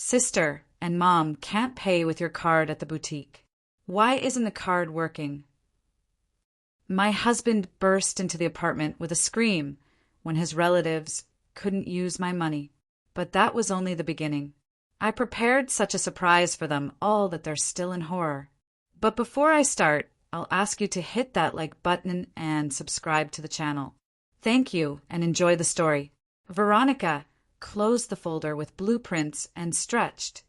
Sister and Mom can't pay with your card at the boutique. Why isn't the card working? My husband burst into the apartment with a scream when his relatives couldn't use my money. But that was only the beginning. I prepared such a surprise for them all that they're still in horror. But before I start, I'll ask you to hit that like button and subscribe to the channel. Thank you and enjoy the story. Veronica closed the folder with blueprints and stretched,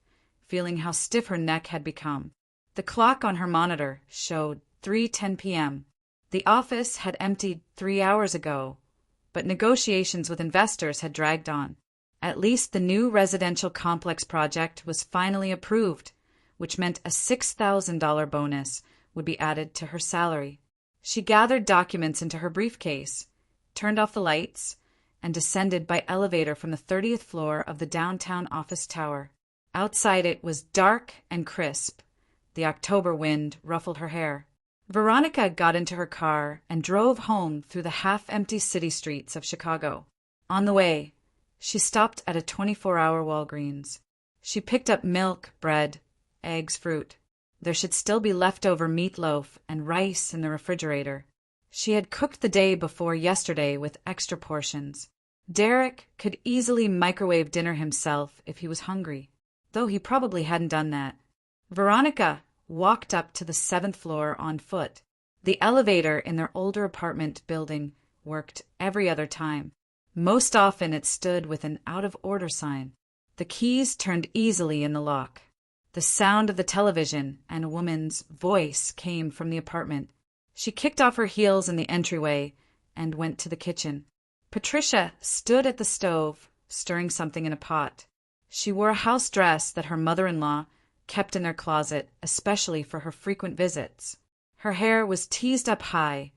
feeling how stiff her neck had become. The clock on her monitor showed 3:10 p.m. The office had emptied 3 hours ago, but negotiations with investors had dragged on. At least the new residential complex project was finally approved, which meant a $6,000 bonus would be added to her salary. She gathered documents into her briefcase, turned off the lights, and descended by elevator from the 30th floor of the downtown office tower. Outside it was dark and crisp. The October wind ruffled her hair. Veronica got into her car and drove home through the half-empty city streets of Chicago. On the way, she stopped at a 24-hour Walgreens. She picked up milk, bread, eggs, fruit. There should still be leftover meatloaf and rice in the refrigerator. She had cooked the day before yesterday with extra portions. Derek could easily microwave dinner himself if he was hungry, though he probably hadn't done that. Veronica walked up to the 7th floor on foot. The elevator in their older apartment building worked every other time. Most often it stood with an out-of-order sign. The keys turned easily in the lock. The sound of the television and a woman's voice came from the apartment. She kicked off her heels in the entryway and went to the kitchen. Patricia stood at the stove, stirring something in a pot. She wore a house dress that her mother-in-law kept in their closet, especially for her frequent visits. Her hair was teased up high,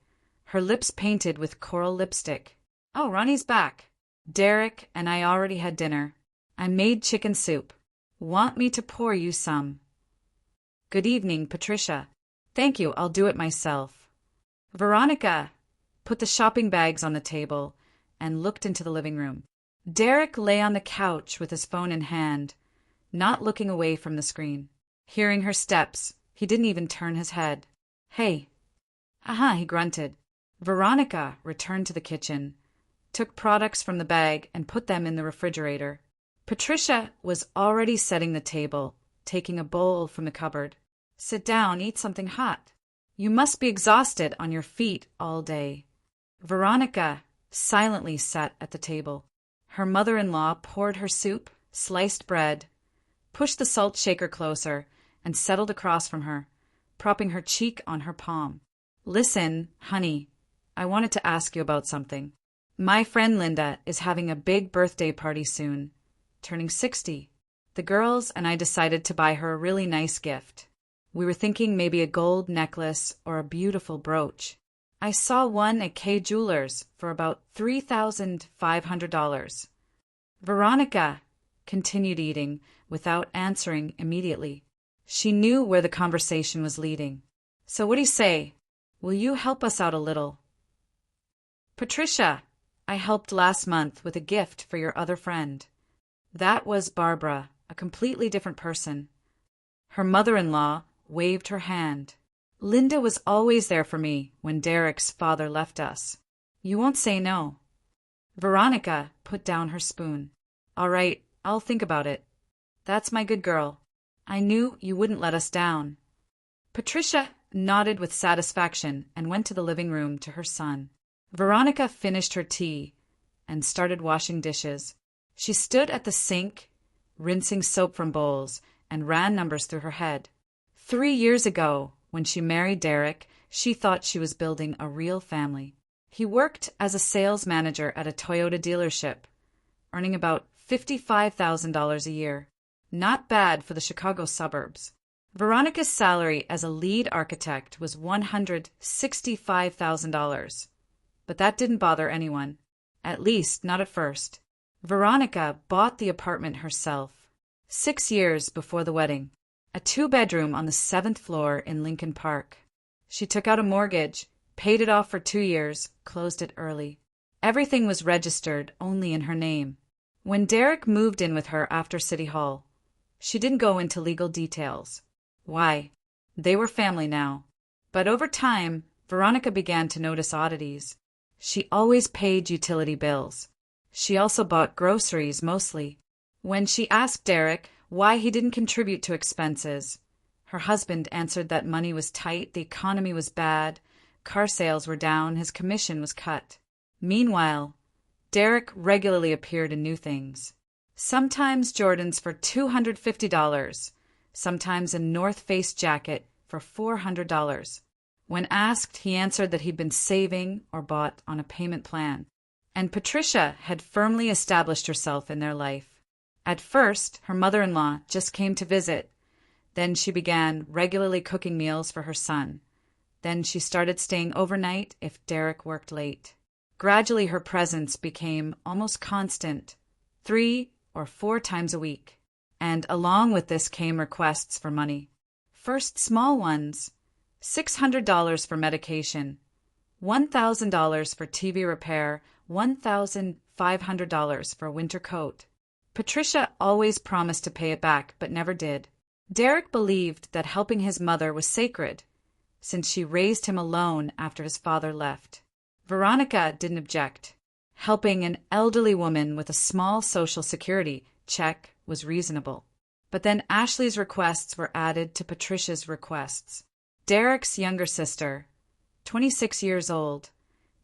her lips painted with coral lipstick. "Oh, Ronnie's back. Derek and I already had dinner. I made chicken soup. Want me to pour you some?" "Good evening, Patricia." "Thank you, I'll do it myself." Veronica put the shopping bags on the table and looked into the living room. Derek lay on the couch with his phone in hand, not looking away from the screen. Hearing her steps, he didn't even turn his head. "Hey." He grunted. Veronica returned to the kitchen, took products from the bag and put them in the refrigerator. Patricia was already setting the table, taking a bowl from the cupboard. "Sit down, eat something hot. You must be exhausted on your feet all day." Veronica silently sat at the table. Her mother-in-law poured her soup, sliced bread, pushed the salt shaker closer, and settled across from her, propping her cheek on her palm. "Listen, honey, I wanted to ask you about something. My friend Linda is having a big birthday party soon, turning 60. The girls and I decided to buy her a really nice gift. We were thinking maybe a gold necklace or a beautiful brooch. I saw one at Kay Jewelers for about $3,500. Veronica continued eating without answering immediately. She knew where the conversation was leading. "So what do you say? Will you help us out a little?" "Patricia, I helped last month with a gift for your other friend." That was Barbara, a completely different person. Her mother-in-law waved her hand. "Linda was always there for me when Derek's father left us. You won't say no." Veronica put down her spoon. "All right, I'll think about it. That's my good girl. I knew you wouldn't let us down." Patricia nodded with satisfaction and went to the living room to her son. Veronica finished her tea and started washing dishes. She stood at the sink, rinsing soap from bowls, and ran numbers through her head. 3 years ago, when she married Derek, she thought she was building a real family. He worked as a sales manager at a Toyota dealership, earning about $55,000 a year. Not bad for the Chicago suburbs. Veronica's salary as a lead architect was $165,000, but that didn't bother anyone, at least not at first. Veronica bought the apartment herself, 6 years before the wedding, a 2-bedroom on the 7th floor in Lincoln Park. She took out a mortgage, paid it off for 2 years, closed it early. Everything was registered only in her name. When Derek moved in with her after City Hall, She didn't go into legal details. Why? They were family now. But over time, Veronica began to notice oddities. She always paid utility bills. She also bought groceries mostly. When she asked Derek why he didn't contribute to expenses, her husband answered that money was tight, the economy was bad, car sales were down, his commission was cut. Meanwhile, Derek regularly appeared in new things. Sometimes Jordans for $250, sometimes a North Face jacket for $400. When asked, he answered that he'd been saving or bought on a payment plan. And Patricia had firmly established herself in their life. At first, her mother-in-law just came to visit. Then she began regularly cooking meals for her son. Then she started staying overnight if Derek worked late. Gradually, her presence became almost constant, 3 or 4 times a week. And along with this came requests for money. First small ones, $600 for medication, $1,000 for TV repair, $1,500 for a winter coat. Patricia always promised to pay it back, but never did. Derek believed that helping his mother was sacred, since she raised him alone after his father left. Veronica didn't object. Helping an elderly woman with a small social security check was reasonable. But then Ashley's requests were added to Patricia's requests. Derek's younger sister, 26 years old,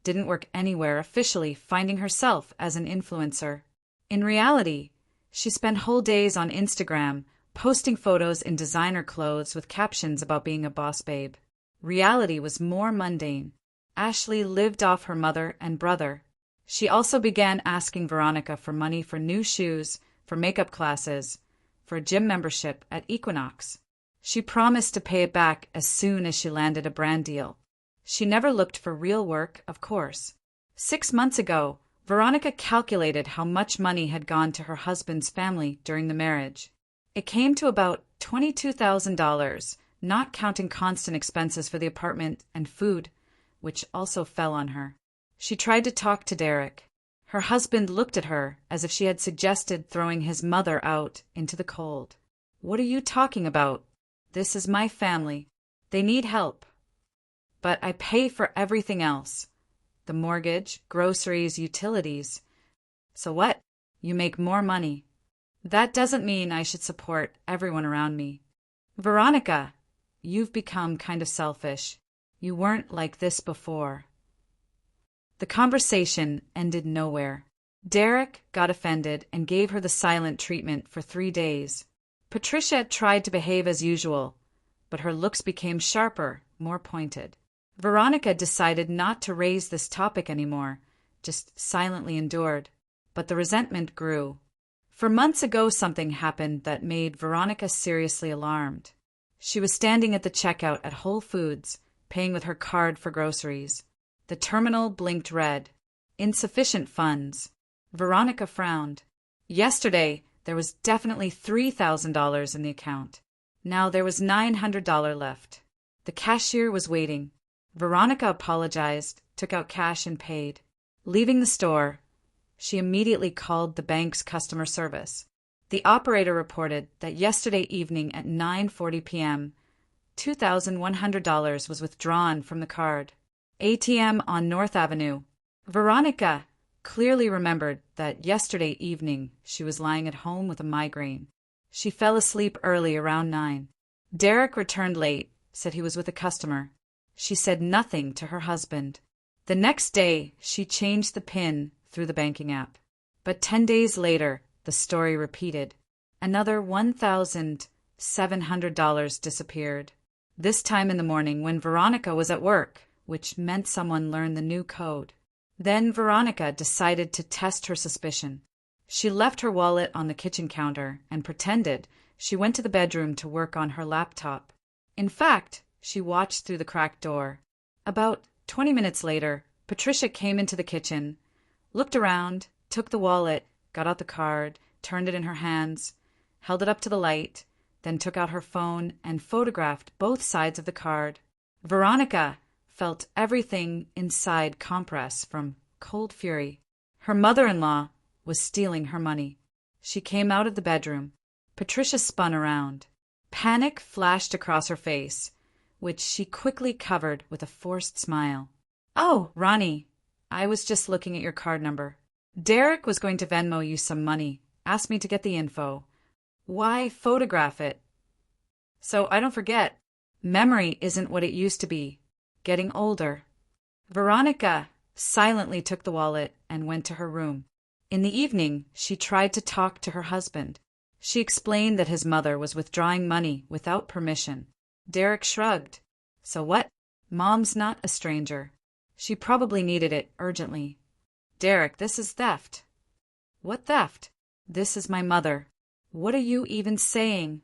didn't work anywhere officially, finding herself as an influencer. In reality, she spent whole days on Instagram, posting photos in designer clothes with captions about being a boss babe. Reality was more mundane. Ashley lived off her mother and brother. She also began asking Veronica for money for new shoes, for makeup classes, for a gym membership at Equinox. She promised to pay it back as soon as she landed a brand deal. She never looked for real work, of course. 6 months ago, Veronica calculated how much money had gone to her husband's family during the marriage. It came to about $22,000, not counting constant expenses for the apartment and food, which also fell on her. She tried to talk to Derek. Her husband looked at her as if she had suggested throwing his mother out into the cold. "What are you talking about? This is my family. They need help. But I pay for everything else. The mortgage, groceries, utilities. So what? You make more money. That doesn't mean I should support everyone around me. Veronica, you've become kind of selfish. You weren't like this before." The conversation ended nowhere. Derek got offended and gave her the silent treatment for 3 days. Patricia tried to behave as usual, but her looks became sharper, more pointed. Veronica decided not to raise this topic anymore, just silently endured. But the resentment grew. For months ago, something happened that made Veronica seriously alarmed. She was standing at the checkout at Whole Foods, paying with her card for groceries. The terminal blinked red. Insufficient funds. Veronica frowned. Yesterday, there was definitely $3,000 in the account. Now there was $900 left. The cashier was waiting. Veronica apologized, took out cash and paid. Leaving the store, she immediately called the bank's customer service. The operator reported that yesterday evening at 9:40 p.m., $2,100 was withdrawn from the card. ATM on North Avenue. Veronica clearly remembered that yesterday evening she was lying at home with a migraine. She fell asleep early around 9. Derek returned late, said he was with a customer. She said nothing to her husband. The next day, she changed the PIN through the banking app. But 10 days later, the story repeated. Another $1,700 disappeared. This time in the morning when Veronica was at work, which meant someone learned the new code. Then Veronica decided to test her suspicion. She left her wallet on the kitchen counter and pretended she went to the bedroom to work on her laptop. In fact, she watched through the cracked door. About 20 minutes later, Patricia came into the kitchen, looked around, took the wallet, got out the card, turned it in her hands, held it up to the light, then took out her phone and photographed both sides of the card. Veronica felt everything inside compress from cold fury. Her mother-in-law was stealing her money. She came out of the bedroom. Patricia spun around. Panic flashed across her face, which she quickly covered with a forced smile. "Oh, Ronnie, I was just looking at your card number. Derek was going to Venmo you some money, asked me to get the info. Why photograph it? So I don't forget. Memory isn't what it used to be. Getting older." Veronica silently took the wallet and went to her room. In the evening, she tried to talk to her husband. She explained that his mother was withdrawing money without permission. Derek shrugged. "So what? Mom's not a stranger. She probably needed it urgently." "Derek, this is theft." "What theft? This is my mother." "What are you even saying?"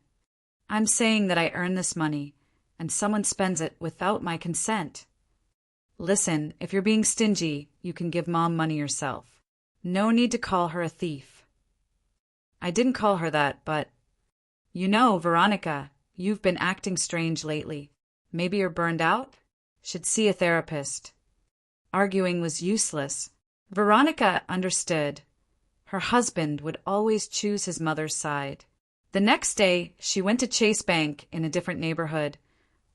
"I'm saying that I earn this money, and someone spends it without my consent." "Listen, if you're being stingy, you can give Mom money yourself. No need to call her a thief." "I didn't call her that, but—" "You know, Veronica, you've been acting strange lately. Maybe you're burned out? Should see a therapist." Arguing was useless. Veronica understood. Her husband would always choose his mother's side. The next day, she went to Chase Bank in a different neighborhood,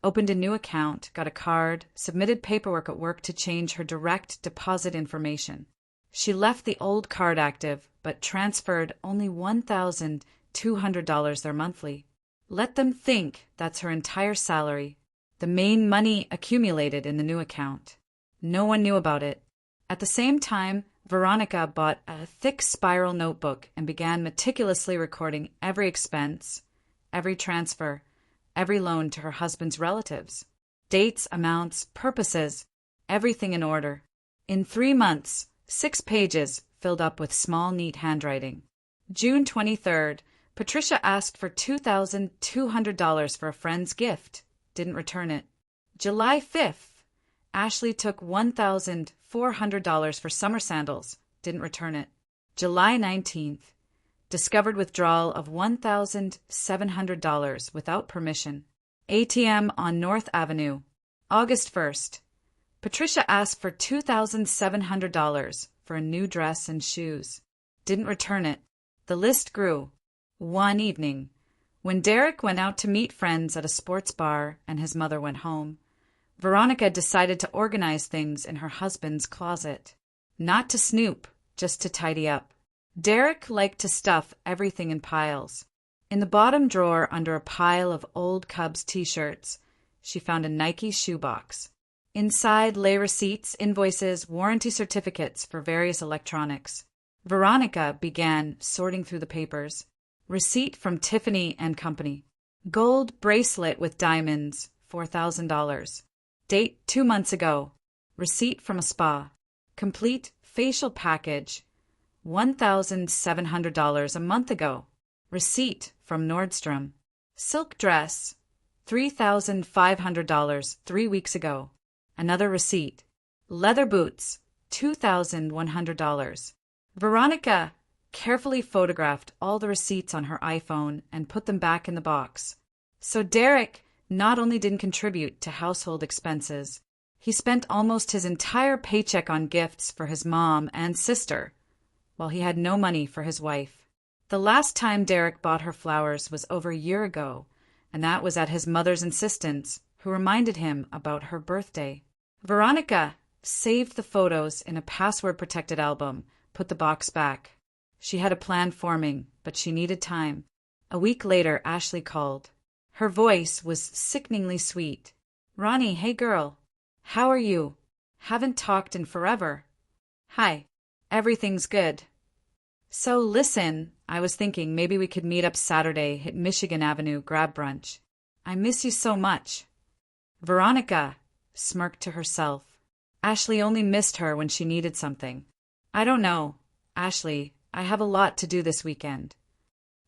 opened a new account, got a card, submitted paperwork at work to change her direct deposit information. She left the old card active, but transferred only $1,200 there monthly. Let them think that's her entire salary, the main money accumulated in the new account. No one knew about it. At the same time, Veronica bought a thick spiral notebook and began meticulously recording every expense, every transfer, every loan to her husband's relatives. Dates, amounts, purposes, everything in order. In 3 months, 6 pages filled up with small, neat handwriting. June 23rd, Patricia asked for $2,200 for a friend's gift. Didn't return it. July 5th, Ashley took $1,400 for summer sandals. Didn't return it. July 19th, discovered withdrawal of $1,700 without permission. ATM on North Avenue. August 1st, Patricia asked for $2,700 for a new dress and shoes. Didn't return it. The list grew. One evening, when Derek went out to meet friends at a sports bar and his mother went home, Veronica decided to organize things in her husband's closet. Not to snoop, just to tidy up. Derek liked to stuff everything in piles. In the bottom drawer under a pile of old Cubs t-shirts, she found a Nike shoebox. Inside lay receipts, invoices, warranty certificates for various electronics. Veronica began sorting through the papers. Receipt from Tiffany & Company. Gold bracelet with diamonds, $4,000. Date 2 months ago. Receipt from a spa. Complete facial package, $1,700 a month ago. Receipt from Nordstrom. Silk dress, $3,500 3 weeks ago. Another receipt. Leather boots, $2,100. Veronica carefully photographed all the receipts on her iPhone and put them back in the box. So Derek not only didn't contribute to household expenses, he spent almost his entire paycheck on gifts for his mom and sister, while he had no money for his wife. The last time Derek bought her flowers was over a year ago, and that was at his mother's insistence, who reminded him about her birthday. Veronica saved the photos in a password-protected album, put the box back. She had a plan forming, but she needed time. A week later, Ashley called. Her voice was sickeningly sweet. "Ronnie, hey girl. How are you? Haven't talked in forever." "Hi. Everything's good. So listen, I was thinking maybe we could meet up Saturday, hit Michigan Avenue, grab brunch. I miss you so much." Veronica smirked to herself. Ashley only missed her when she needed something. "I don't know. Ashley, I have a lot to do this weekend."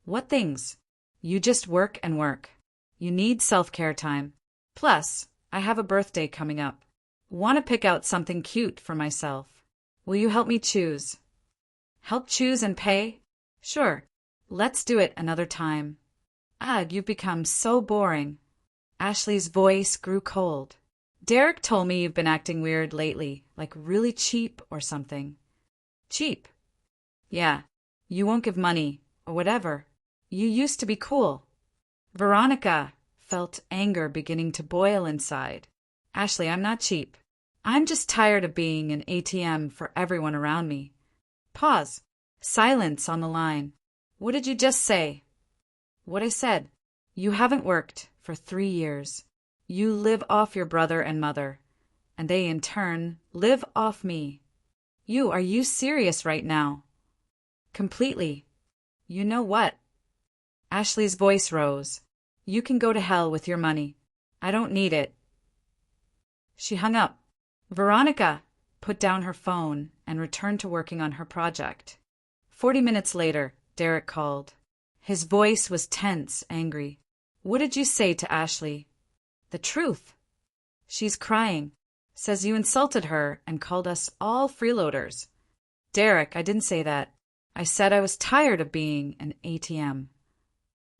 "What things?" "You just work and work. You need self-care time. Plus, I have a birthday coming up. Want to pick out something cute for myself. Will you help me choose?" "Help choose and pay?" "Sure. Let's do it another time." "Ugh, you've become so boring." Ashley's voice grew cold. "Derek told me you've been acting weird lately, like really cheap or something." "Cheap?" "Yeah. You won't give money, or whatever. You used to be cool. Veronica felt anger beginning to boil inside. Ashley, I'm not cheap. I'm just tired of being an ATM for everyone around me. Pause. Silence on the line. What did you just say? What I said. You haven't worked for 3 years. You live off your brother and mother, and they in turn live off me. Are you serious right now? Completely. You know what? Ashley's voice rose. You can go to hell with your money. I don't need it. She hung up. Veronica put down her phone and returned to working on her project. 40 minutes later, Derek called. His voice was tense, angry. What did you say to Ashley? The truth. She's crying. Says you insulted her and called us all freeloaders. Derek, I didn't say that. I said I was tired of being an ATM.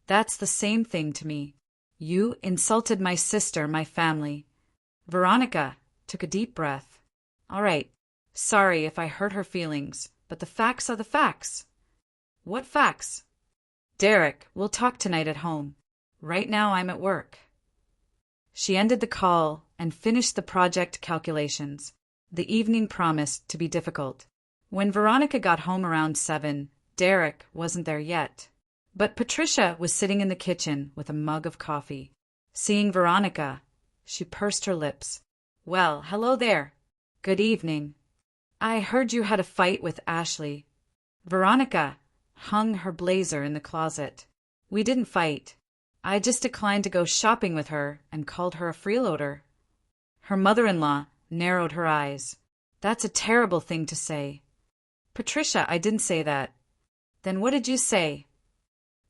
That's the same thing to me. You insulted my sister, my family. Veronica took a deep breath. All right. Sorry if I hurt her feelings, but the facts are the facts. What facts? Derek, we'll talk tonight at home. Right now I'm at work. She ended the call and finished the project calculations. The evening promised to be difficult. When Veronica got home around 7, Derek wasn't there yet. But Patricia was sitting in the kitchen with a mug of coffee. Seeing Veronica, she pursed her lips. Well, hello there. Good evening. I heard you had a fight with Ashley. Veronica hung her blazer in the closet. We didn't fight. I just declined to go shopping with her and called her a freeloader. Her mother-in-law narrowed her eyes. That's a terrible thing to say. Patricia, I didn't say that. Then what did you say?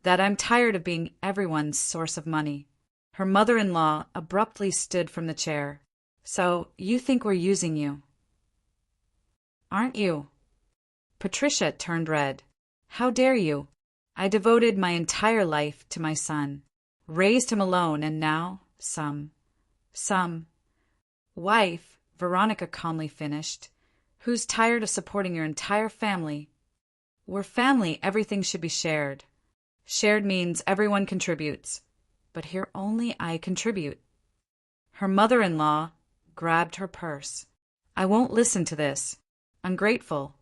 That I'm tired of being everyone's source of money. Her mother-in-law abruptly stood from the chair. So, you think we're using you? Aren't you? Patricia turned red. How dare you? I devoted my entire life to my son, raised him alone, and now, some wife, Veronica calmly finished, who's tired of supporting your entire family. We're family, everything should be shared. Shared means everyone contributes, but here only I contribute. Her mother-in-law grabbed her purse. I won't listen to this. Ungrateful.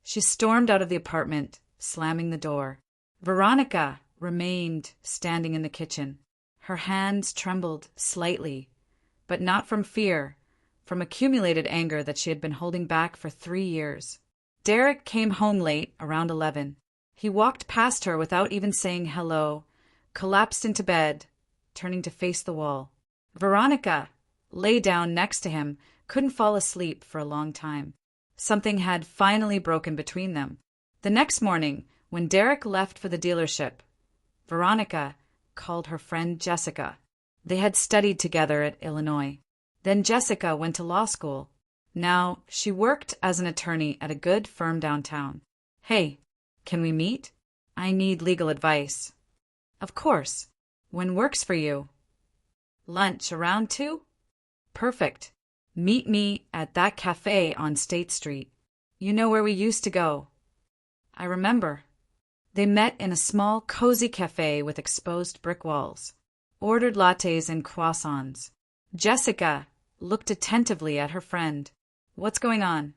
She stormed out of the apartment, slamming the door. Veronica remained standing in the kitchen. Her hands trembled slightly, but not from fear, from accumulated anger that she had been holding back for 3 years. Derek came home late, around 11. He walked past her without even saying hello, collapsed into bed, turning to face the wall. Veronica lay down next to him, couldn't fall asleep for a long time. Something had finally broken between them. The next morning, when Derek left for the dealership, Veronica called her friend Jessica. They had studied together at Illinois. Then Jessica went to law school. Now she worked as an attorney at a good firm downtown. Hey, can we meet? I need legal advice. Of course. When works for you? Lunch around 2? Perfect. Meet me at that cafe on State Street. You know where we used to go. I remember. They met in a small, cozy cafe with exposed brick walls. Ordered lattes and croissants. Jessica looked attentively at her friend. What's going on?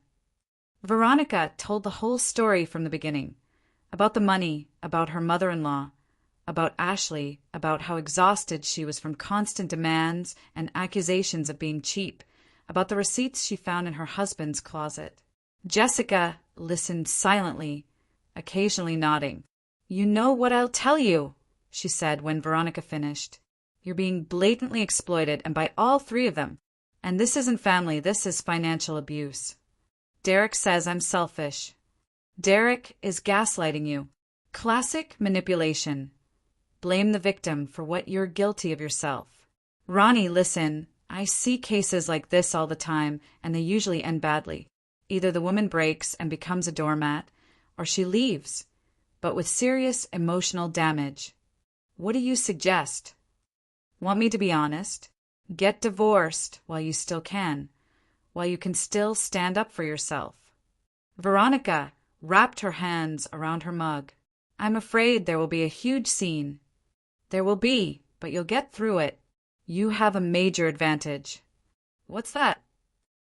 Veronica told the whole story from the beginning. About the money, about her mother-in-law, about Ashley, about how exhausted she was from constant demands and accusations of being cheap, about the receipts she found in her husband's closet. Jessica listened silently, occasionally nodding. You know what I'll tell you, she said when Veronica finished. You're being blatantly exploited, and by all 3 of them. And this isn't family, this is financial abuse. Derek says I'm selfish. Derek is gaslighting you. Classic manipulation. Blame the victim for what you're guilty of yourself. Ronnie, listen, I see cases like this all the time, and they usually end badly. Either the woman breaks and becomes a doormat, or she leaves, but with serious emotional damage. What do you suggest? Want me to be honest? Get divorced while you still can, while you can still stand up for yourself. Veronica wrapped her hands around her mug. I'm afraid there will be a huge scene. There will be, but you'll get through it. You have a major advantage. What's that?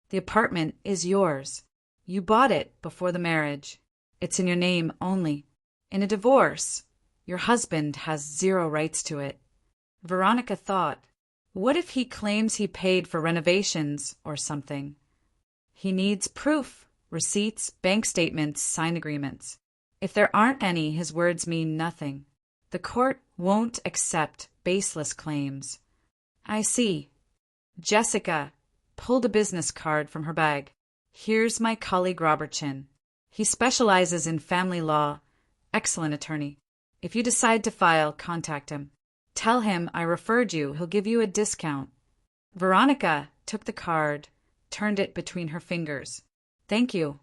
The apartment is yours. You bought it before the marriage. It's in your name only. In a divorce, your husband has zero rights to it. Veronica thought, what if he claims he paid for renovations or something? He needs proof, receipts, bank statements, signed agreements. If there aren't any, his words mean nothing. The court won't accept baseless claims. I see. Jessica pulled a business card from her bag. Here's my colleague Robertson. He specializes in family law. Excellent attorney. If you decide to file, contact him. Tell him I referred you. He'll give you a discount. Veronica took the card, turned it between her fingers. Thank you.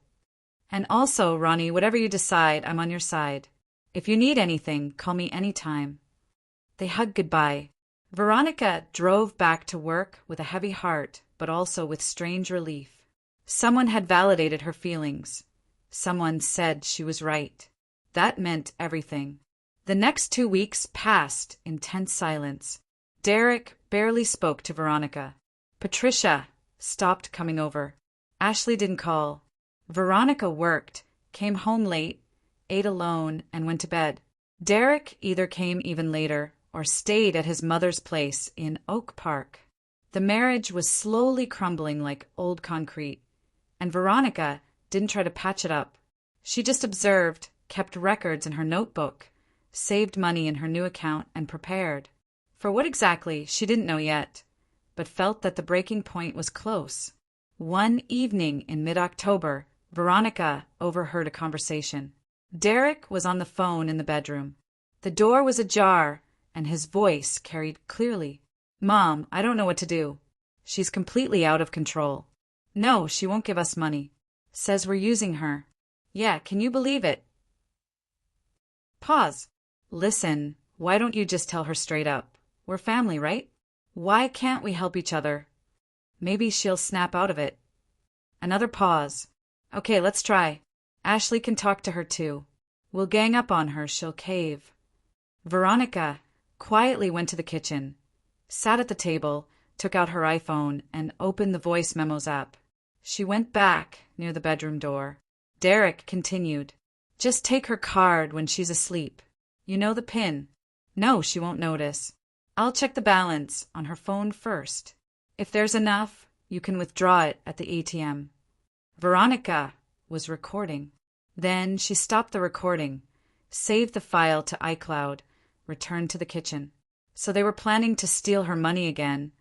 And also, Ronnie, whatever you decide, I'm on your side. If you need anything, call me anytime. They hugged goodbye. Veronica drove back to work with a heavy heart, but also with strange relief. Someone had validated her feelings. Someone said she was right. That meant everything. The next 2 weeks passed in tense silence. Derek barely spoke to Veronica. Patricia stopped coming over. Ashley didn't call. Veronica worked, came home late, ate alone, and went to bed. Derek either came even later or stayed at his mother's place in Oak Park. The marriage was slowly crumbling like old concrete, and Veronica didn't try to patch it up. She just observed, kept records in her notebook, saved money in her new account, and prepared. For what exactly, she didn't know yet, but felt that the breaking point was close. One evening in mid-October, Veronica overheard a conversation. Derek was on the phone in the bedroom. The door was ajar, and his voice carried clearly. Mom, I don't know what to do. She's completely out of control. No, she won't give us money. Says we're using her. Yeah, can you believe it? Pause. Listen, why don't you just tell her straight up? We're family, right? Why can't we help each other? Maybe she'll snap out of it. Another pause. Okay, let's try. Ashley can talk to her too. We'll gang up on her, she'll cave. Veronica quietly went to the kitchen, sat at the table, took out her iPhone, and opened the voice memos app. She went back near the bedroom door. Derek continued. Just take her card when she's asleep. You know the PIN. No, she won't notice. I'll check the balance on her phone first. If there's enough, you can withdraw it at the ATM. Veronica was recording. Then she stopped the recording, saved the file to iCloud, returned to the kitchen. So they were planning to steal her money again,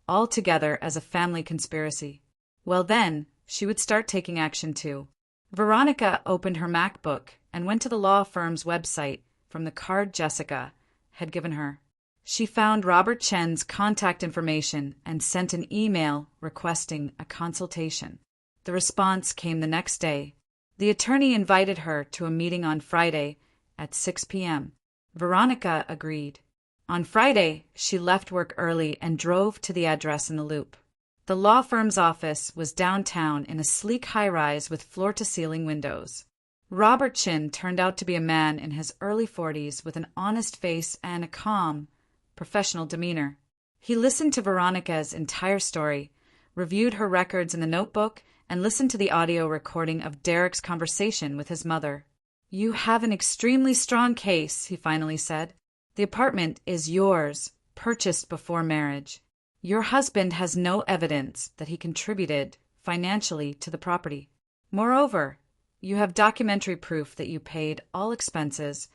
all together as a family conspiracy. Well then, she would start taking action too. Veronica opened her MacBook and went to the law firm's website from the card Jessica had given her. She found Robert Chen's contact information and sent an email requesting a consultation. The response came the next day. The attorney invited her to a meeting on Friday at 6 p.m. Veronica agreed. On Friday, she left work early and drove to the address in the Loop. The law firm's office was downtown in a sleek high-rise with floor-to-ceiling windows. Robert Chin turned out to be a man in his early 40s with an honest face and a calm, professional demeanor. He listened to Veronica's entire story, reviewed her records in the notebook, and listened to the audio recording of Derek's conversation with his mother. You have an extremely strong case, he finally said. The apartment is yours, purchased before marriage. Your husband has no evidence that he contributed financially to the property. Moreover, you have documentary proof that you paid all expenses,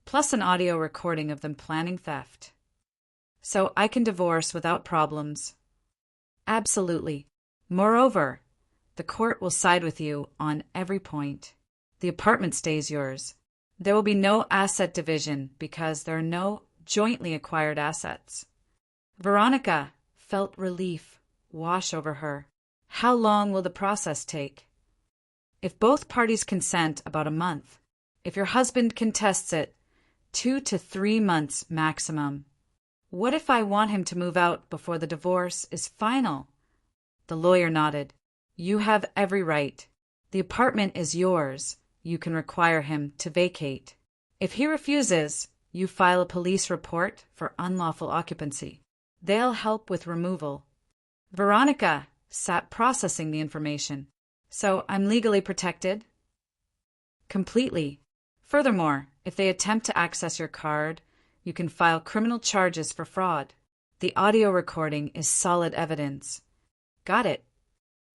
plus an audio recording of them planning theft. So I can divorce without problems. Absolutely. Moreover, the court will side with you on every point. The apartment stays yours. There will be no asset division because there are no jointly acquired assets. Veronica felt relief wash over her. How long will the process take? If both parties consent, about a month. If your husband contests it, 2 to 3 months maximum. What if I want him to move out before the divorce is final? The lawyer nodded. You have every right. The apartment is yours. You can require him to vacate. If he refuses, you file a police report for unlawful occupancy. They'll help with removal. Veronica sat processing the information. So I'm legally protected? Completely. Furthermore, if they attempt to access your card, you can file criminal charges for fraud. The audio recording is solid evidence. Got it.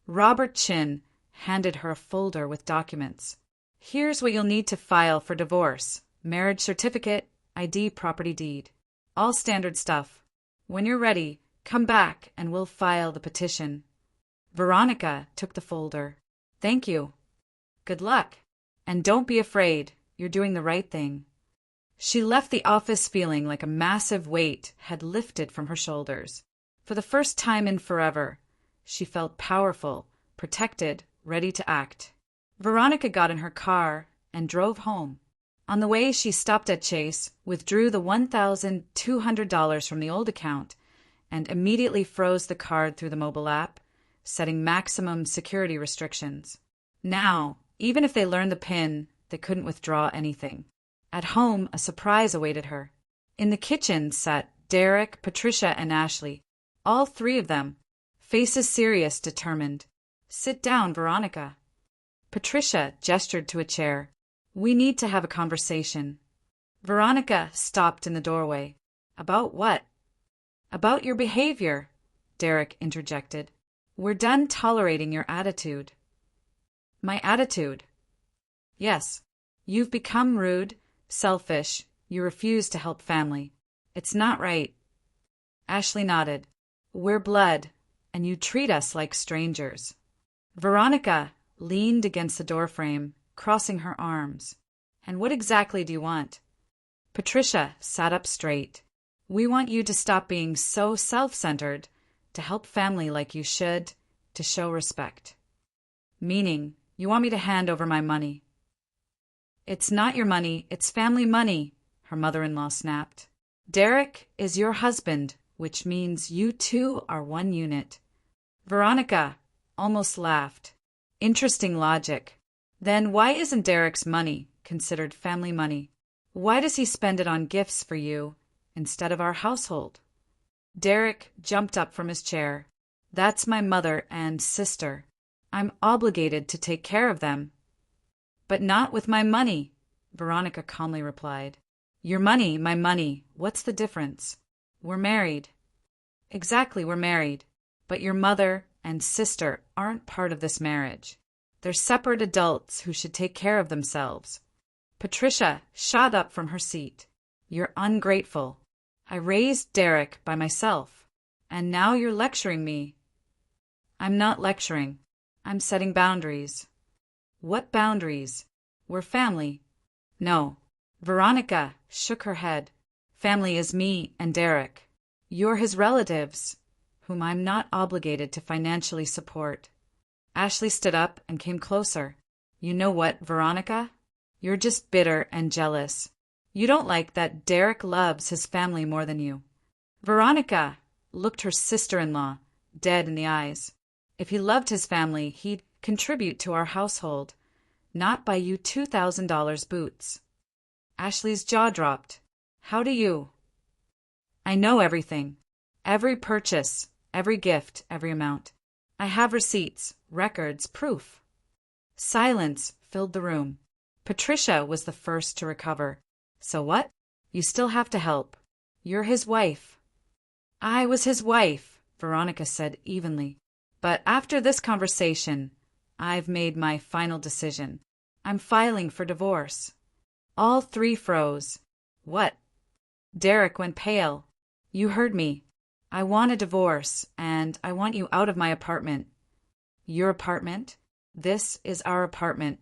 Robert Chin handed her a folder with documents. Here's what you'll need to file for divorce: marriage certificate, ID, property deed. All standard stuff. When you're ready, come back and we'll file the petition. Veronica took the folder. Thank you. Good luck. And don't be afraid, you're doing the right thing. She left the office feeling like a massive weight had lifted from her shoulders. For the first time in forever, she felt powerful, protected, ready to act. Veronica got in her car and drove home. On the way, she stopped at Chase, withdrew the $1,200 from the old account, and immediately froze the card through the mobile app, setting maximum security restrictions. Now, even if they learned the PIN, they couldn't withdraw anything. At home, a surprise awaited her. In the kitchen sat Derek, Patricia, and Ashley, all three of them, faces serious, determined. Sit down, Veronica. Patricia gestured to a chair. We need to have a conversation. Veronica stopped in the doorway. About what? About your behavior, Derek interjected. We're done tolerating your attitude. My attitude? Yes. You've become rude, selfish, you refuse to help family. It's not right. Ashley nodded. We're blood, and you treat us like strangers. Veronica leaned against the doorframe, crossing her arms. And what exactly do you want? Patricia sat up straight. We want you to stop being so self-centered, to help family like you should, to show respect. Meaning, you want me to hand over my money. It's not your money, it's family money, her mother-in-law snapped. Derek is your husband, which means you two are one unit. Veronica almost laughed. Interesting logic. Then why isn't Derek's money considered family money? Why does he spend it on gifts for you instead of our household? Derek jumped up from his chair. That's my mother and sister. I'm obligated to take care of them. But not with my money, Veronica calmly replied. Your money, my money, what's the difference? We're married. Exactly, we're married. But your mother and sister aren't part of this marriage. They're separate adults who should take care of themselves. Patricia shot up from her seat. You're ungrateful. I raised Derek by myself, and now you're lecturing me. I'm not lecturing. I'm setting boundaries. What boundaries? We're family. No. Veronica shook her head. Family is me and Derek. You're his relatives, whom I'm not obligated to financially support. Ashley stood up and came closer. You know what, Veronica? You're just bitter and jealous. You don't like that Derek loves his family more than you. Veronica looked her sister-in-law dead in the eyes. If he loved his family, he'd contribute to our household, not buy you $2,000 boots. Ashley's jaw dropped. How do you? I know everything. Every purchase, every gift, every amount. I have receipts, records, proof. Silence filled the room. Patricia was the first to recover. So what? You still have to help. You're his wife. I was his wife, Veronica said evenly. But after this conversation, I've made my final decision. I'm filing for divorce. All three froze. What? Derek went pale. You heard me. I want a divorce, and I want you out of my apartment. Your apartment? This is our apartment.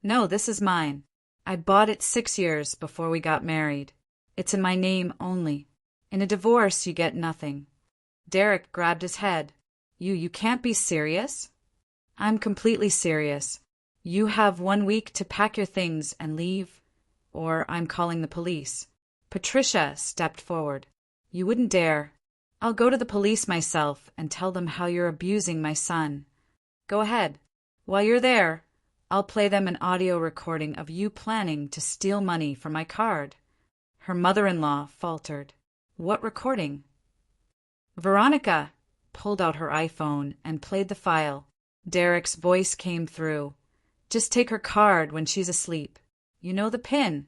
No, this is mine. I bought it 6 years before we got married. It's in my name only. In a divorce, you get nothing. Derek grabbed his head. You can't be serious? I'm completely serious. You have 1 week to pack your things and leave, or I'm calling the police. Patricia stepped forward. You wouldn't dare. I'll go to the police myself and tell them how you're abusing my son. Go ahead. While you're there, I'll play them an audio recording of you planning to steal money from my card. Her mother-in-law faltered. What recording? Veronica pulled out her iPhone and played the file. Derek's voice came through. Just take her card when she's asleep. You know the PIN.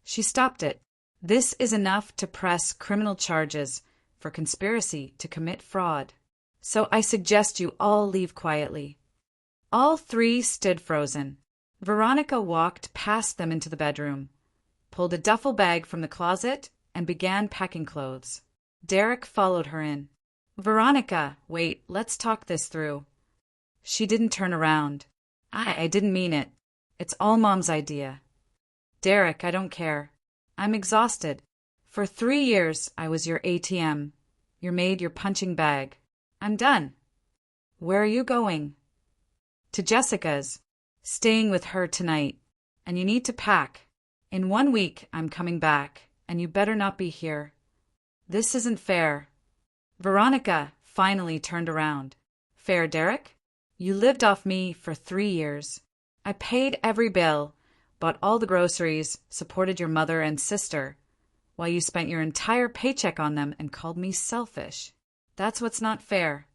She stopped it. This is enough to press criminal charges for conspiracy to commit fraud. So I suggest you all leave quietly. All three stood frozen. Veronica walked past them into the bedroom, pulled a duffel bag from the closet, and began packing clothes. Derek followed her in. Veronica, wait, let's talk this through. She didn't turn around. I didn't mean it. It's all Mom's idea. Derek, I don't care. I'm exhausted. For 3 years, I was your ATM, your maid, your punching bag. I'm done. Where are you going? To Jessica's. Staying with her tonight. And you need to pack. In 1 week, I'm coming back, and you better not be here. This isn't fair. Veronica finally turned around. Fair, Derek? You lived off me for 3 years. I paid every bill, bought all the groceries, supported your mother and sister, while you spent your entire paycheck on them and called me selfish. That's what's not fair.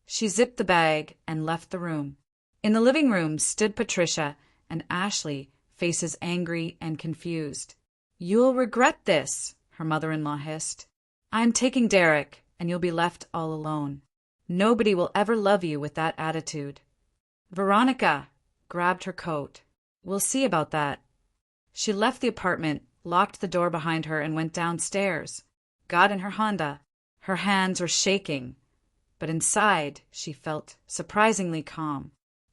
She zipped the bag and left the room. In the living room stood Patricia and Ashley, faces angry and confused. You'll regret this, her mother-in-law hissed. I'm taking Derek, and you'll be left all alone. Nobody will ever love you with that attitude. Veronica grabbed her coat. We'll see about that. She left the apartment, locked the door behind her, and went downstairs. Got in her Honda. Her hands were shaking, but inside she felt surprisingly calm.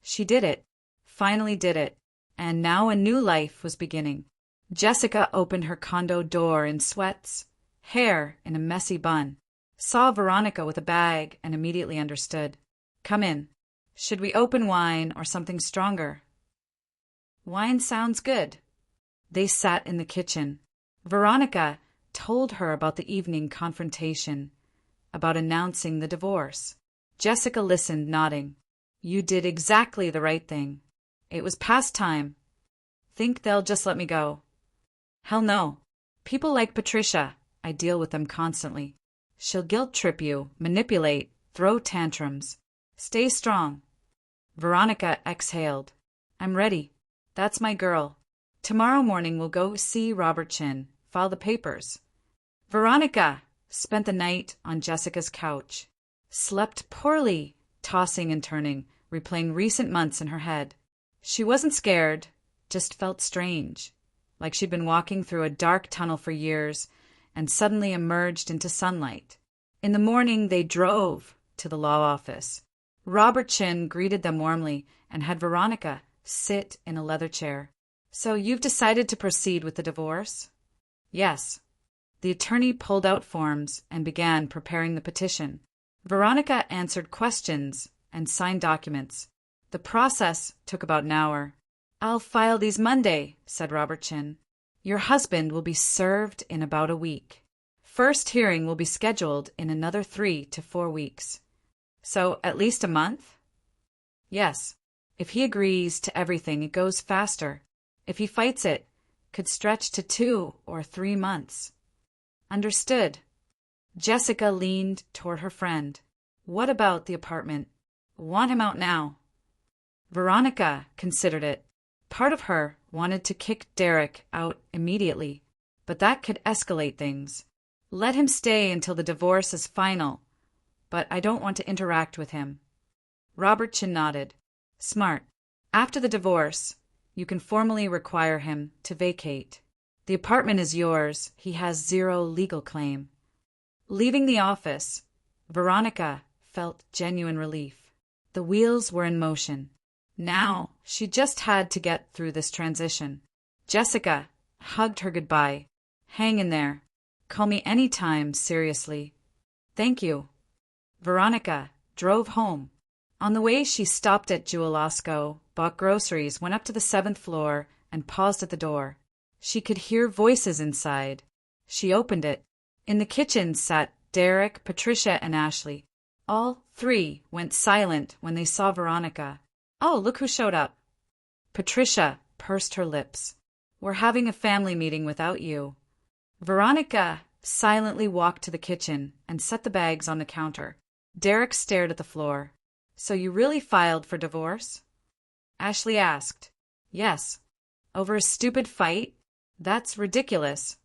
She did it, finally did it, and now a new life was beginning. Jessica opened her condo door in sweats, hair in a messy bun, saw Veronica with a bag and immediately understood. Come in. Should we open wine or something stronger? Wine sounds good. They sat in the kitchen. Veronica told her about the evening confrontation, about announcing the divorce. Jessica listened, nodding. You did exactly the right thing. It was past time. Think they'll just let me go? Hell no. People like Patricia, I deal with them constantly. She'll guilt-trip you, manipulate, throw tantrums. Stay strong. Veronica exhaled. I'm ready. That's my girl. Tomorrow morning we'll go see Robert Chin, file the papers. Veronica spent the night on Jessica's couch. Slept poorly, tossing and turning, replaying recent months in her head. She wasn't scared, just felt strange, like she'd been walking through a dark tunnel for years and suddenly emerged into sunlight. In the morning, they drove to the law office. Robert Chin greeted them warmly and had Veronica sit in a leather chair. So you've decided to proceed with the divorce? Yes. The attorney pulled out forms and began preparing the petition. Veronica answered questions and signed documents. The process took about an hour. I'll file these Monday, said Robert Chin. Your husband will be served in about a week. First hearing will be scheduled in another 3 to 4 weeks. So at least a month? Yes. If he agrees to everything, it goes faster. If he fights it, could stretch to 2 or 3 months. Understood. Jessica leaned toward her friend. What about the apartment? Want him out now. Veronica considered it. Part of her wanted to kick Derek out immediately, but that could escalate things. Let him stay until the divorce is final, but I don't want to interact with him. Robert Chin nodded. Smart. After the divorce, you can formally require him to vacate. The apartment is yours. He has 0 legal claim. Leaving the office, Veronica felt genuine relief. The wheels were in motion. Now, she just had to get through this transition. Jessica hugged her goodbye. Hang in there. Call me anytime, seriously. Thank you. Veronica drove home. On the way, she stopped at Jewel-Osco, bought groceries, went up to the 7th floor, and paused at the door. She could hear voices inside. She opened it. In the kitchen sat Derek, Patricia, and Ashley. All 3 went silent when they saw Veronica. Oh, look who showed up. Patricia pursed her lips. We're having a family meeting without you. Veronica silently walked to the kitchen and set the bags on the counter. Derek stared at the floor. So you really filed for divorce? Ashley asked. Yes. Over a stupid fight? That's ridiculous.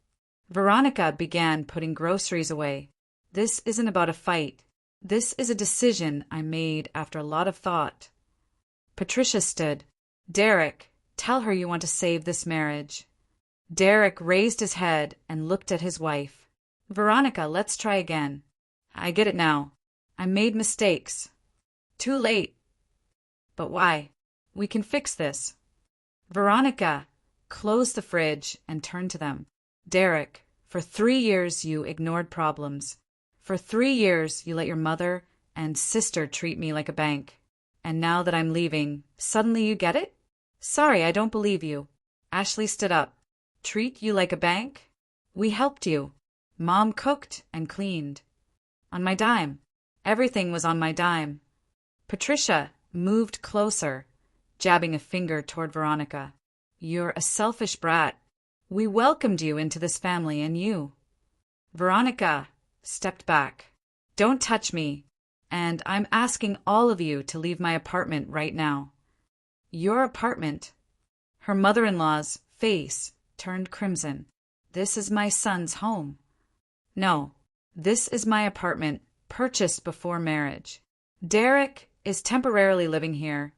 Veronica began putting groceries away. This isn't about a fight. This is a decision I made after a lot of thought. Patricia stood. Derek, tell her you want to save this marriage. Derek raised his head and looked at his wife. Veronica, let's try again. I get it now. I made mistakes. Too late. But why? We can fix this. Veronica closed the fridge and turned to them. Derek, for 3 years you ignored problems. For 3 years you let your mother and sister treat me like a bank. And now that I'm leaving, suddenly you get it? Sorry, I don't believe you. Ashley stood up. Treat you like a bank? We helped you. Mom cooked and cleaned. On my dime. Everything was on my dime. Patricia moved closer, jabbing a finger toward Veronica. You're a selfish brat. We welcomed you into this family and you. Veronica stepped back. Don't touch me. And I'm asking all of you to leave my apartment right now. Your apartment? Her mother-in-law's face turned crimson. This is my son's home. No, this is my apartment, purchased before marriage. Derek is temporarily living here,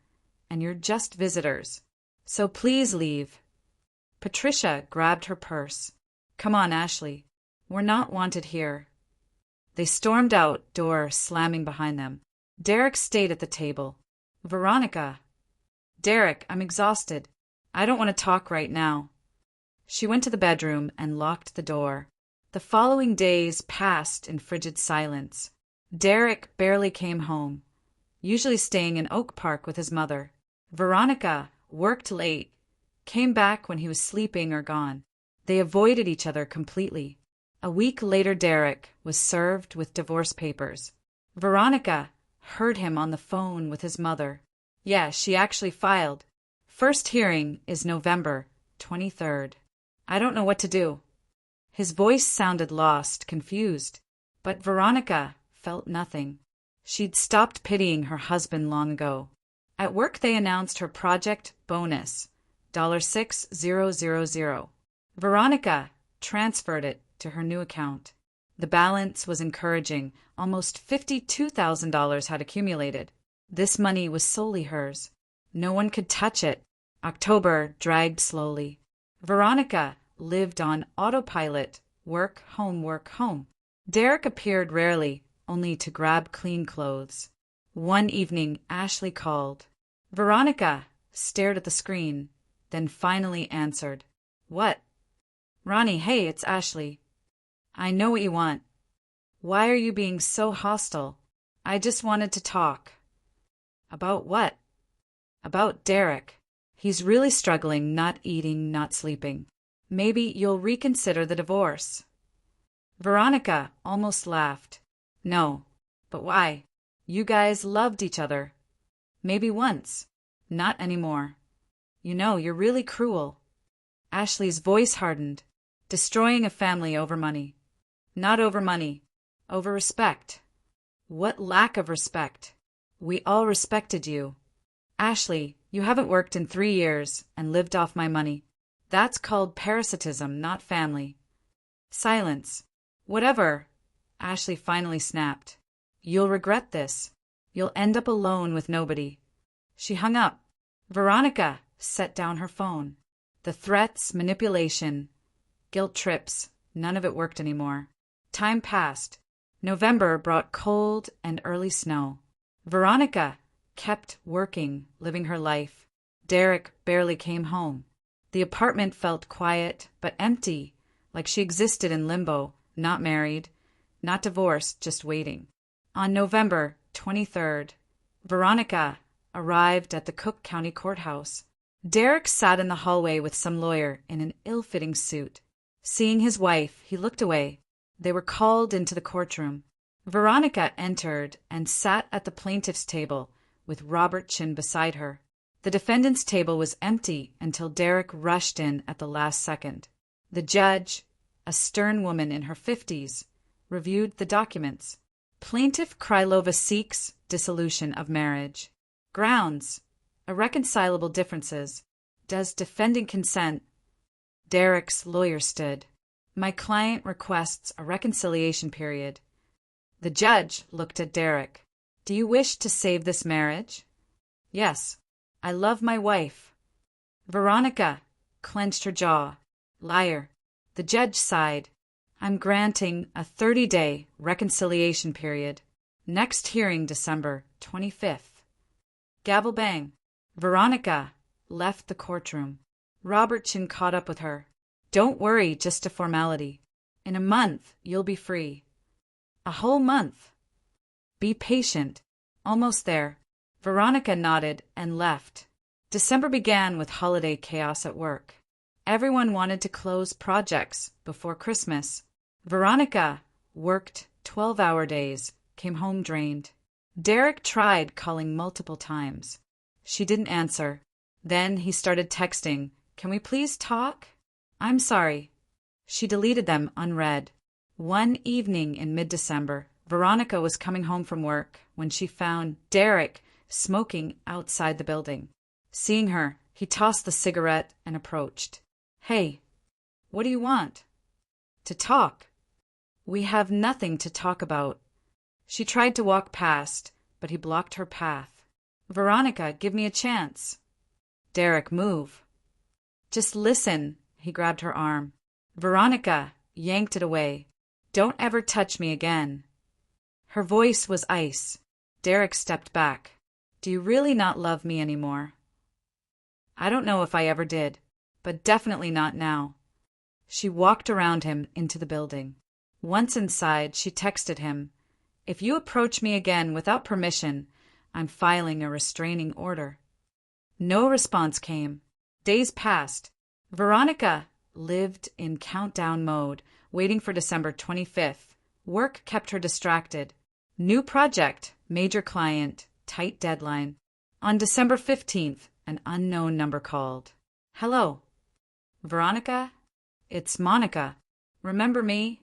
and you're just visitors. So please leave. Patricia grabbed her purse. Come on, Ashley. We're not wanted here. They stormed out, door slamming behind them. Derek stayed at the table. Veronica. Derek, I'm exhausted. I don't want to talk right now. She went to the bedroom and locked the door. The following days passed in frigid silence. Derek barely came home, usually staying in Oak Park with his mother. Veronica worked late, came back when he was sleeping or gone. They avoided each other completely. A week later, Derek was served with divorce papers. Veronica heard him on the phone with his mother. Yeah, she actually filed. First hearing is November 23rd. I don't know what to do. His voice sounded lost, confused. But Veronica felt nothing. She'd stopped pitying her husband long ago. At work they announced her project bonus, $6,000. Veronica transferred it to her new account. The balance was encouraging. Almost $52,000 had accumulated. This money was solely hers. No one could touch it. October dragged slowly. Veronica lived on autopilot, work, home, work, home. Derek appeared rarely, only to grab clean clothes. One evening, Ashley called. Veronica stared at the screen, then finally answered. What? Ronnie, hey, it's Ashley. I know what you want. Why are you being so hostile? I just wanted to talk. About what? About Derek. He's really struggling, not eating, not sleeping. Maybe you'll reconsider the divorce. Veronica almost laughed. No, but why? You guys loved each other. Maybe once. Not anymore. You know, you're really cruel. Ashley's voice hardened. Destroying a family over money. Not over money. Over respect. What lack of respect. We all respected you. Ashley, you haven't worked in 3 years and lived off my money. That's called parasitism, not family. Silence. Whatever. Ashley finally snapped. You'll regret this. You'll end up alone with nobody. She hung up. Veronica set down her phone. The threats, manipulation, guilt trips, none of it worked anymore. Time passed. November brought cold and early snow. Veronica kept working, living her life. Derek barely came home. The apartment felt quiet but empty, like she existed in limbo, not married, not divorced, just waiting. On November 23rd, Veronica arrived at the Cook County Courthouse. Derek sat in the hallway with some lawyer in an ill-fitting suit. Seeing his wife, he looked away. They were called into the courtroom. Veronica entered and sat at the plaintiff's table with Robert Chin beside her. The defendant's table was empty until Derek rushed in at the last second. The judge, a stern woman in her 50s, reviewed the documents. Plaintiff Krylova seeks dissolution of marriage. Grounds: irreconcilable differences. Does defendant consent? Derek's lawyer stood. My client requests a reconciliation period. The judge looked at Derek. Do you wish to save this marriage? Yes. I love my wife. Veronica clenched her jaw. Liar. The judge sighed. I'm granting a 30-day reconciliation period. Next hearing December 25th. Gavel bang. Veronica left the courtroom. Robertson caught up with her. Don't worry, just a formality. In a month, you'll be free. A whole month. Be patient. Almost there. Veronica nodded and left. December began with holiday chaos at work. Everyone wanted to close projects before Christmas. Veronica worked 12-hour days, came home drained. Derek tried calling multiple times. She didn't answer. Then he started texting, "Can we please talk? I'm sorry." She deleted them unread. One evening in mid-December, Veronica was coming home from work when she found Derek smoking outside the building. Seeing her, he tossed the cigarette and approached. Hey, what do you want? To talk. We have nothing to talk about. She tried to walk past, but he blocked her path. Veronica, give me a chance. Derek, move. Just listen. He grabbed her arm. Veronica yanked it away. Don't ever touch me again. Her voice was ice. Derek stepped back. Do you really not love me anymore? I don't know if I ever did, but definitely not now. She walked around him into the building. Once inside, she texted him, If you approach me again without permission, I'm filing a restraining order. No response came. Days passed. Veronica lived in countdown mode, waiting for December 25th. Work kept her distracted. New project, major client, tight deadline. On December 15th, an unknown number called. Hello. Veronica? It's Monica. Remember me?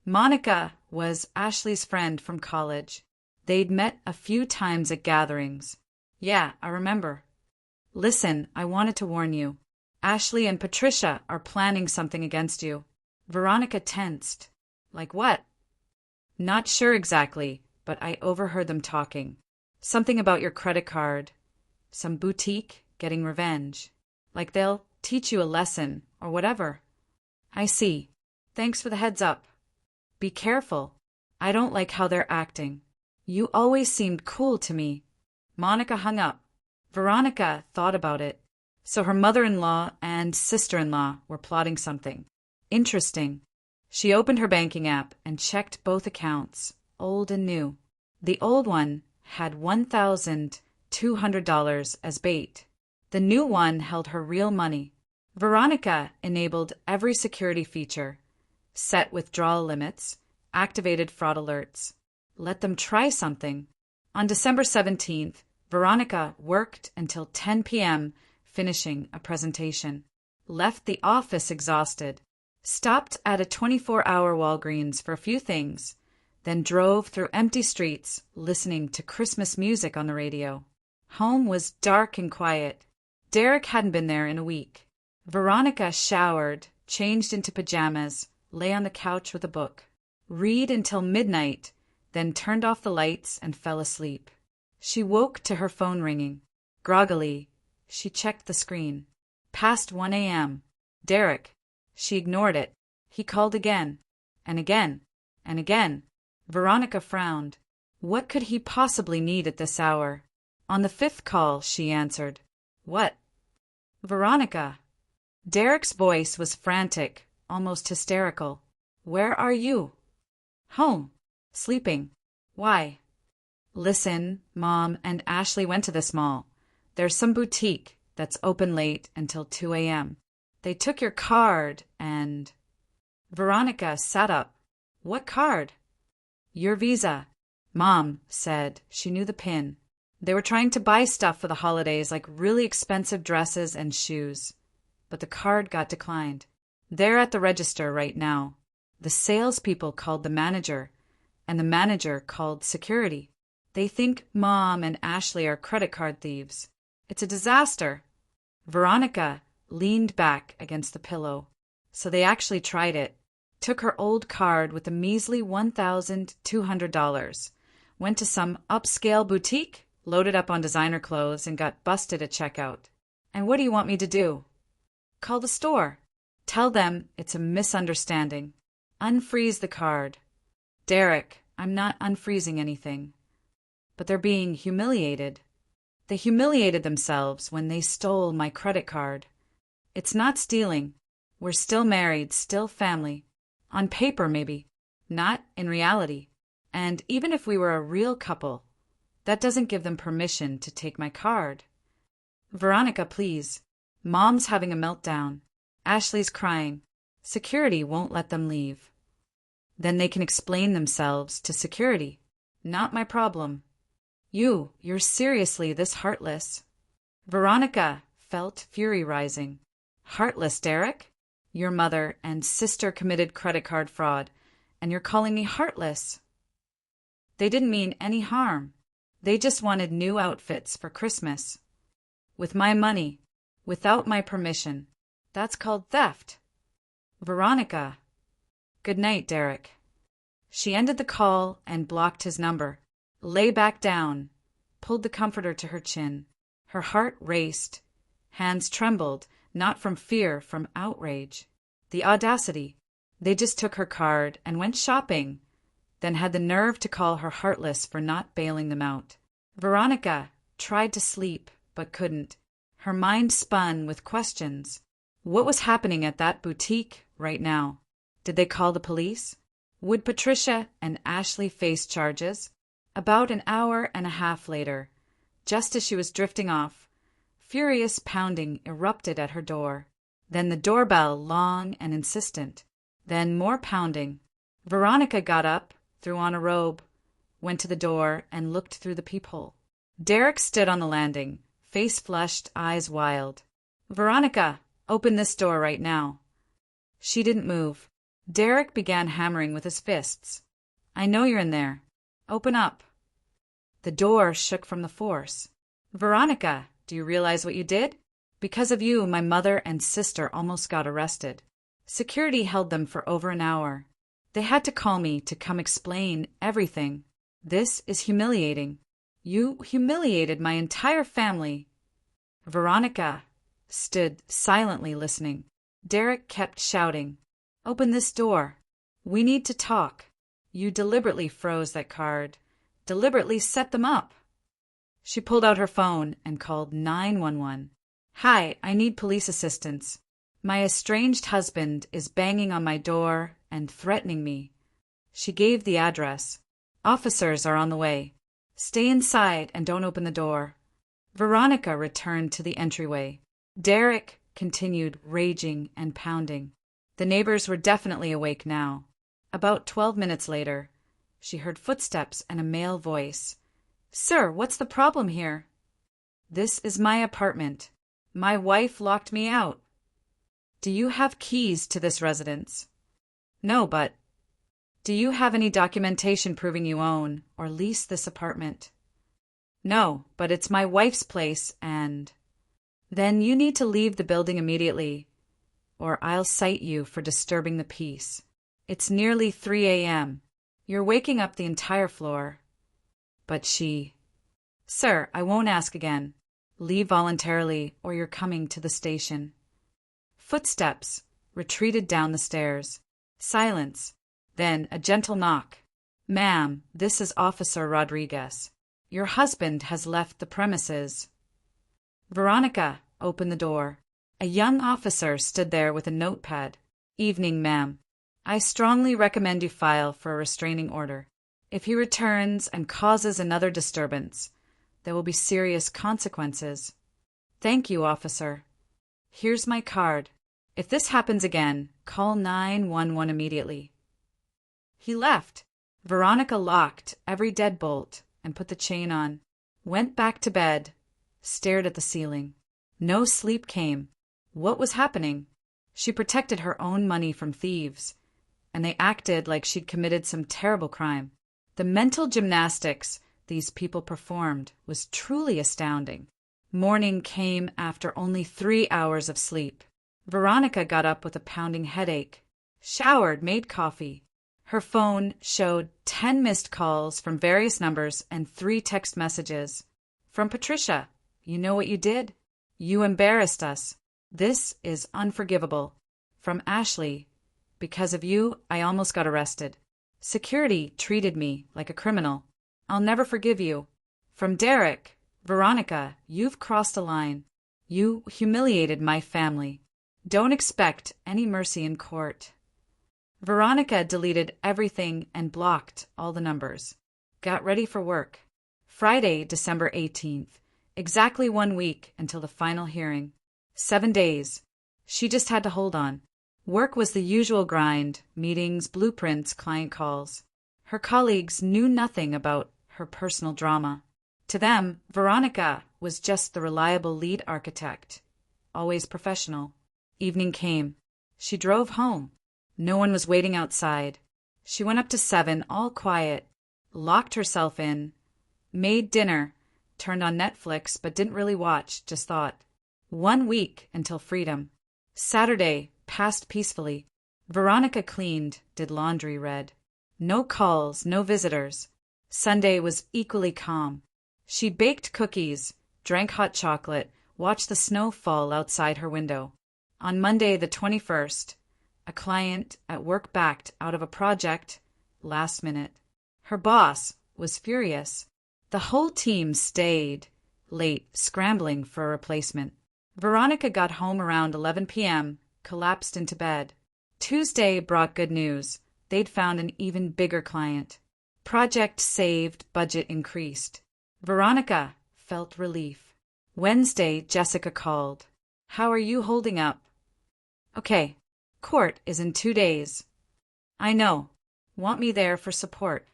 Monica was Ashley's friend from college. They'd met a few times at gatherings. Yeah, I remember. Listen, I wanted to warn you. Ashley and Patricia are planning something against you. Veronica tensed. Like what? Not sure exactly, but I overheard them talking. Something about your credit card. Some boutique getting revenge. Like they'll teach you a lesson or whatever. I see. Thanks for the heads up. Be careful. I don't like how they're acting. You always seemed cool to me. Monica hung up. Veronica thought about it. So her mother-in-law and sister-in-law were plotting something. Interesting. She opened her banking app and checked both accounts, old and new. The old one had $1,200 as bait. The new one held her real money. Veronica enabled every security feature, set withdrawal limits, activated fraud alerts. Let them try something. On December 17th, Veronica worked until 10 p.m., finishing a presentation. Left the office exhausted. Stopped at a 24-hour Walgreens for a few things, then drove through empty streets, listening to Christmas music on the radio. Home was dark and quiet. Derek hadn't been there in a week. Veronica showered, changed into pajamas, lay on the couch with a book. Read until midnight, then turned off the lights and fell asleep. She woke to her phone ringing. Groggily, she checked the screen. Past 1 a.m. Derek. She ignored it. He called again, and again, and again. Veronica frowned. What could he possibly need at this hour? On the fifth call, she answered. What? Veronica. Derek's voice was frantic, almost hysterical. Where are you? Home. Sleeping. Why? Listen, Mom and Ashley went to this mall. There's some boutique that's open late until 2 a.m. They took your card and... Veronica sat up. What card? Your Visa. Mom said she knew the PIN. They were trying to buy stuff for the holidays, like really expensive dresses and shoes. But the card got declined. They're at the register right now. The salespeople called the manager, and the manager called security. They think Mom and Ashley are credit card thieves. It's a disaster. Veronica leaned back against the pillow. So they actually tried it. Took her old card with a measly $1,200. Went to some upscale boutique, loaded up on designer clothes, and got busted at checkout. And what do you want me to do? Call the store. Tell them it's a misunderstanding. Unfreeze the card. Derek, I'm not unfreezing anything. But they're being humiliated. They humiliated themselves when they stole my credit card. It's not stealing. We're still married, still family. On paper, maybe. Not in reality. And even if we were a real couple, that doesn't give them permission to take my card. Veronica, please. Mom's having a meltdown. Ashley's crying. Security won't let them leave. Then they can explain themselves to security. Not my problem. You're seriously this heartless. Veronica felt fury rising. Heartless, Derek? Your mother and sister committed credit card fraud, and you're calling me heartless. They didn't mean any harm. They just wanted new outfits for Christmas. With my money, without my permission. That's called theft. Veronica. Good night, Derek. She ended the call and blocked his number. Lay back down, pulled the comforter to her chin. Her heart raced. Hands trembled, not from fear, from outrage. The audacity. They just took her card and went shopping, then had the nerve to call her heartless for not bailing them out. Veronica tried to sleep, but couldn't. Her mind spun with questions. What was happening at that boutique right now? Did they call the police? Would Patricia and Ashley face charges? About an hour and a half later, just as she was drifting off, furious pounding erupted at her door. Then the doorbell, long and insistent. Then more pounding. Veronica got up, threw on a robe, went to the door, and looked through the peephole. Derek stood on the landing, face flushed, eyes wild. Veronica, open this door right now. She didn't move. Derek began hammering with his fists. I know you're in there. Open up. The door shook from the force. Veronica, do you realize what you did? Because of you, my mother and sister almost got arrested. Security held them for over an hour. They had to call me to come explain everything. This is humiliating. You humiliated my entire family. Veronica stood silently listening. Derek kept shouting, Open this door. We need to talk. You deliberately froze that card. Deliberately set them up. She pulled out her phone and called 911. Hi, I need police assistance. My estranged husband is banging on my door and threatening me. She gave the address. Officers are on the way. Stay inside and don't open the door. Veronica returned to the entryway. Derek continued raging and pounding. The neighbors were definitely awake now. About 12 minutes later, she heard footsteps and a male voice. Sir, what's the problem here? This is my apartment. My wife locked me out. Do you have keys to this residence? No, but do you have any documentation proving you own or lease this apartment? No, but it's my wife's place and... Then you need to leave the building immediately, or I'll cite you for disturbing the peace. It's nearly 3 a.m. You're waking up the entire floor. But she... Sir, I won't ask again. Leave voluntarily, or you're coming to the station. Footsteps retreated down the stairs. Silence. Then a gentle knock. Ma'am, this is Officer Rodriguez. Your husband has left the premises. Veronica opened the door. A young officer stood there with a notepad. Evening, ma'am. I strongly recommend you file for a restraining order. If he returns and causes another disturbance, there will be serious consequences. Thank you, officer. Here's my card. If this happens again, call 911 immediately. He left. Veronica locked every deadbolt and put the chain on. Went back to bed, stared at the ceiling. No sleep came. What was happening? She protected her own money from thieves, and they acted like she'd committed some terrible crime. The mental gymnastics these people performed was truly astounding. Morning came after only 3 hours of sleep. Veronica got up with a pounding headache, showered, made coffee. Her phone showed 10 missed calls from various numbers and 3 text messages. From Patricia, "You know what you did? You embarrassed us. This is unforgivable." From Ashley, "Because of you, I almost got arrested. Security treated me like a criminal. I'll never forgive you." From Derek, "Veronica, you've crossed a line. You humiliated my family. Don't expect any mercy in court." Veronica deleted everything and blocked all the numbers. Got ready for work. Friday, December 18th. Exactly 1 week until the final hearing. 7 days. She just had to hold on. Work was the usual grind, meetings, blueprints, client calls. Her colleagues knew nothing about her personal drama. To them, Veronica was just the reliable lead architect, always professional. Evening came. She drove home. No one was waiting outside. She went up to 7, all quiet, locked herself in, made dinner, turned on Netflix but didn't really watch, just thought. 1 week until freedom. Saturday passed peacefully. Veronica cleaned, did laundry, read. No calls, no visitors. Sunday was equally calm. She baked cookies, drank hot chocolate, watched the snow fall outside her window. On Monday the 21st, a client at work backed out of a project last minute. Her boss was furious. The whole team stayed late, scrambling for a replacement. Veronica got home around 11 p.m., collapsed into bed. Tuesday brought good news. They'd found an even bigger client. Project saved, budget increased. Veronica felt relief. Wednesday, Jessica called. "How are you holding up?" "Okay. Court is in 2 days." "I know. Want me there for support?"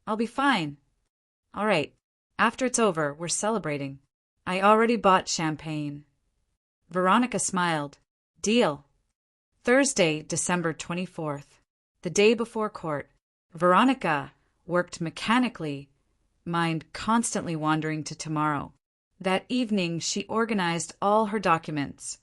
"I'll be fine." "All right. After it's over, we're celebrating. I already bought champagne." Veronica smiled. "Deal." Thursday, December 24th. The day before court. Veronica worked mechanically, mind constantly wandering to tomorrow. That evening, she organized all her documents.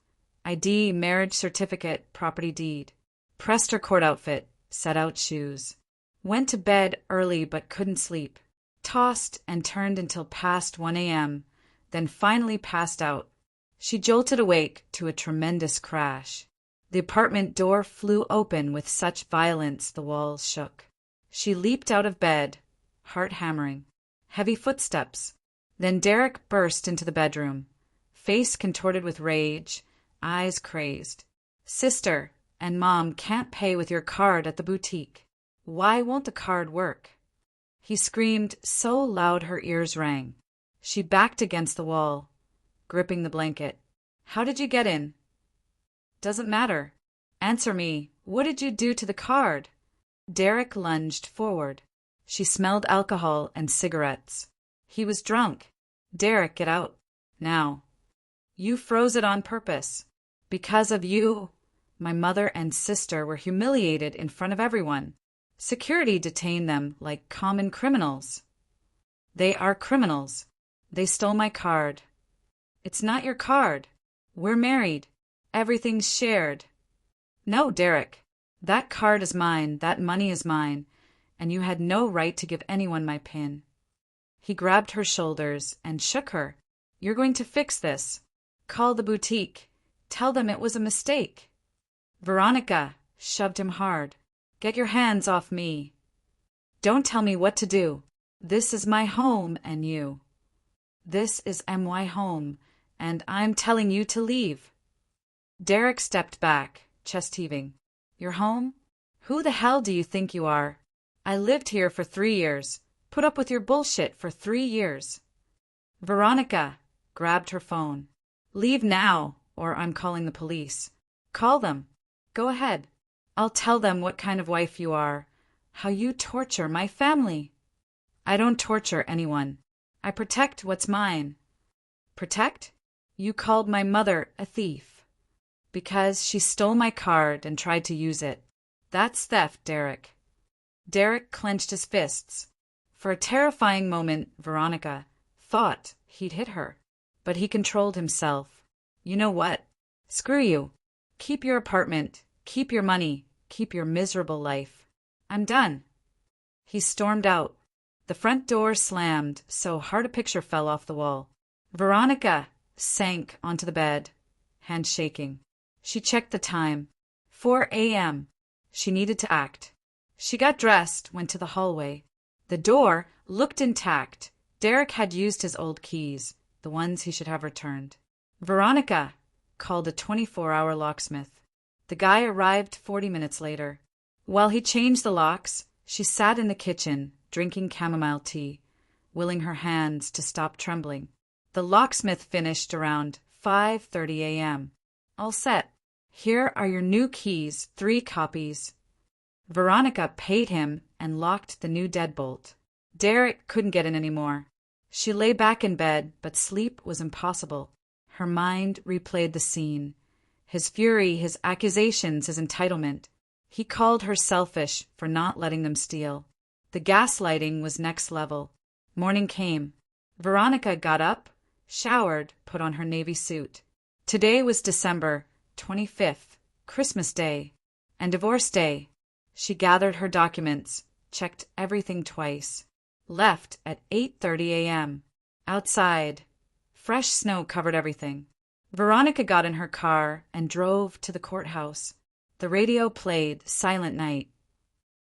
ID, marriage certificate, property deed. Pressed her court outfit, set out shoes. Went to bed early but couldn't sleep. Tossed and turned until past 1 a.m., then finally passed out. She jolted awake to a tremendous crash. The apartment door flew open with such violence the walls shook. She leaped out of bed, heart hammering. Heavy footsteps. Then Derek burst into the bedroom, face contorted with rage, eyes crazed. "Sister and Mom can't pay with your card at the boutique. Why won't the card work?" He screamed so loud her ears rang. She backed against the wall, gripping the blanket. "How did you get in?" "Doesn't matter. Answer me. What did you do to the card?" Derek lunged forward. She smelled alcohol and cigarettes. He was drunk. "Derek, get out. Now." "You froze it on purpose. Because of you, my mother and sister were humiliated in front of everyone. Security detained them like common criminals." "They are criminals. They stole my card." "It's not your card. We're married. Everything's shared." "No, Derek. That card is mine, that money is mine, and you had no right to give anyone my PIN." He grabbed her shoulders and shook her. "You're going to fix this. Call the boutique. Tell them it was a mistake." Veronica shoved him hard. "Get your hands off me. Don't tell me what to do. This is my home and you. This is MY home, and I'm telling you to leave." Derek stepped back, chest heaving. "Your home? Who the hell do you think you are? I lived here for 3 years. Put up with your bullshit for 3 years." Veronica grabbed her phone. "Leave now, or I'm calling the police." "Call them. Go ahead. I'll tell them what kind of wife you are, how you torture my family." "I don't torture anyone. I protect what's mine. Protect? You called my mother a thief. Because she stole my card and tried to use it. That's theft, Derek. Derek clenched his fists. For a terrifying moment, Veronica thought he'd hit her. But he controlled himself. You know what? Screw you. Keep your apartment, keep your money, keep your miserable life. I'm done. He stormed out. The front door slammed so hard a picture fell off the wall. Veronica sank onto the bed, hands shaking. She checked the time. 4 a.m. She needed to act. She got dressed, went to the hallway. The door looked intact. Derek had used his old keys, the ones he should have returned. Veronica called a 24-hour locksmith. The guy arrived 40 minutes later. While he changed the locks, she sat in the kitchen, drinking chamomile tea, willing her hands to stop trembling. The locksmith finished around 5:30 a.m. All set. Here are your new keys, 3 copies. Veronica paid him and locked the new deadbolt. Derek couldn't get in anymore. She lay back in bed, but sleep was impossible. Her mind replayed the scene. His fury, his accusations, his entitlement. He called her selfish for not letting them steal. The gaslighting was next level. Morning came. Veronica got up, showered, put on her navy suit. Today was December 25th, Christmas Day, and Divorce Day. She gathered her documents, checked everything twice. Left at 8:30 a.m. Outside, fresh snow covered everything. Veronica got in her car and drove to the courthouse. The radio played Silent Night.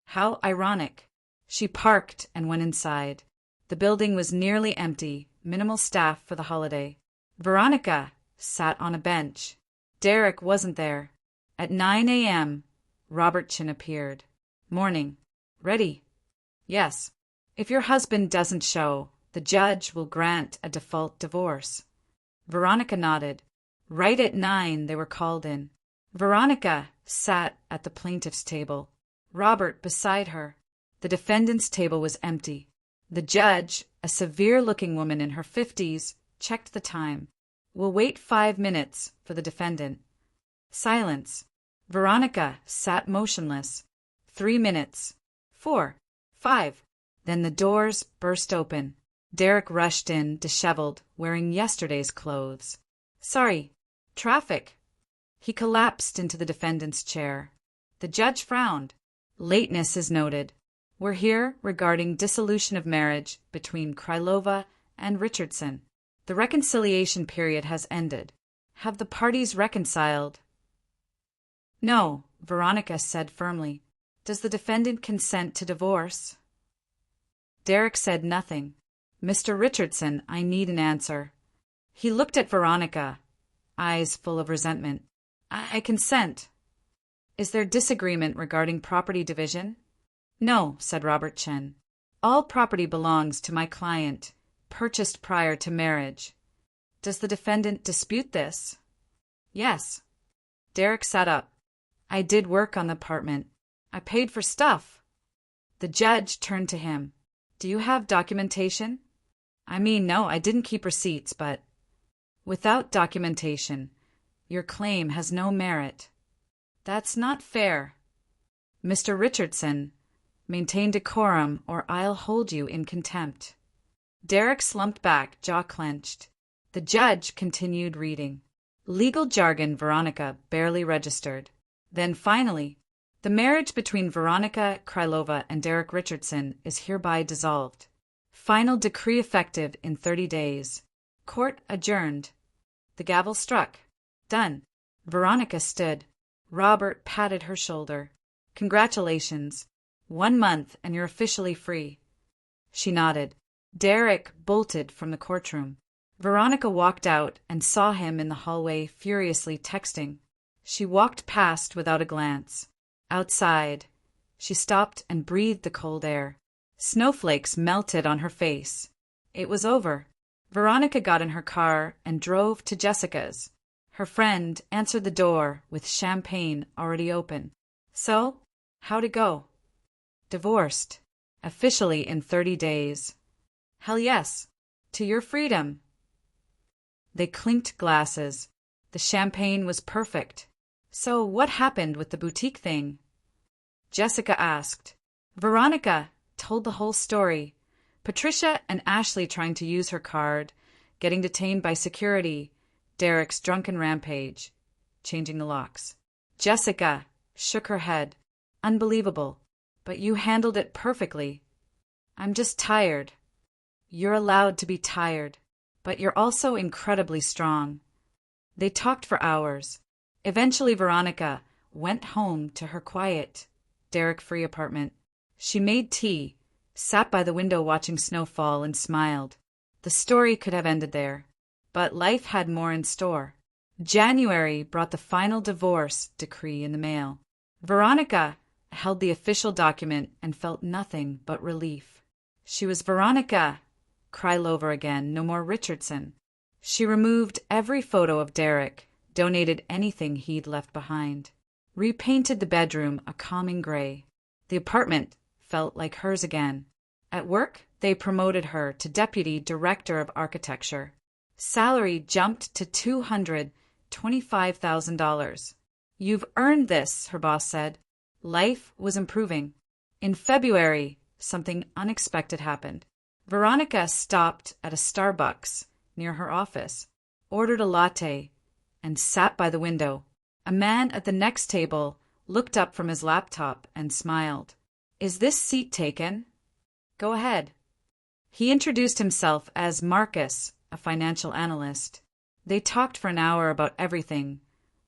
How ironic. She parked and went inside. The building was nearly empty, minimal staff for the holiday. Veronica sat on a bench. Derek wasn't there. At 9 a.m., Robert Chin appeared. Morning. Ready? Yes. If your husband doesn't show, the judge will grant a default divorce. Veronica nodded. Right at 9, they were called in. Veronica sat at the plaintiff's table. Robert beside her. The defendant's table was empty. The judge, a severe-looking woman in her 50s, checked the time. We'll wait 5 minutes for the defendant. Silence. Veronica sat motionless. 3 minutes. 4. 5. Then the doors burst open. Derek rushed in, disheveled, wearing yesterday's clothes. Sorry. Traffic. He collapsed into the defendant's chair. The judge frowned. Lateness is noted. We're here regarding dissolution of marriage between Krylova and Richardson. The reconciliation period has ended. Have the parties reconciled? No, Veronica said firmly. Does the defendant consent to divorce? Derek said nothing. Mr. Richardson, I need an answer. He looked at Veronica, eyes full of resentment. I consent. Is there disagreement regarding property division? No, said Robert Chen. All property belongs to my client, purchased prior to marriage. Does the defendant dispute this? Yes. Derek sat up. I did work on the apartment. I paid for stuff. The judge turned to him. Do you have documentation? I mean, no, I didn't keep receipts, but... Without documentation, your claim has no merit. That's not fair. Mr. Richardson, maintain decorum or I'll hold you in contempt. Derek slumped back, jaw clenched. The judge continued reading. Legal jargon Veronica barely registered. Then finally, the marriage between Veronica Krylova and Derek Richardson is hereby dissolved. Final decree effective in 30 days. Court adjourned. The gavel struck. Done. Veronica stood. Robert patted her shoulder. Congratulations. 1 month and you're officially free. She nodded. Derek bolted from the courtroom. Veronica walked out and saw him in the hallway furiously texting. She walked past without a glance. Outside, she stopped and breathed the cold air. Snowflakes melted on her face. It was over. Veronica got in her car and drove to Jessica's. Her friend answered the door with champagne already open. So, how'd it go? Divorced. Officially in 30 days. Hell yes. To your freedom. They clinked glasses. The champagne was perfect. So what happened with the boutique thing? Jessica asked. Veronica told the whole story. Patricia and Ashley trying to use her card, getting detained by security, Derek's drunken rampage, changing the locks. Jessica shook her head. Unbelievable. But you handled it perfectly. I'm just tired. You're allowed to be tired, but you're also incredibly strong. They talked for hours. Eventually, Veronica went home to her quiet, Derek-free apartment. She made tea, sat by the window watching snow fall, and smiled. The story could have ended there, but life had more in store. January brought the final divorce decree in the mail. Veronica held the official document and felt nothing but relief. She was Veronica Krylova again, no more Richardson. She removed every photo of Derek, donated anything he'd left behind, repainted the bedroom a calming gray. The apartment felt like hers again. At work, they promoted her to Deputy Director of Architecture. Salary jumped to $225,000. You've earned this, her boss said. Life was improving. In February, something unexpected happened. Veronica stopped at a Starbucks near her office, ordered a latte, and sat by the window. A man at the next table looked up from his laptop and smiled. Is this seat taken? Go ahead. He introduced himself as Marcus, a financial analyst. They talked for an hour about everything: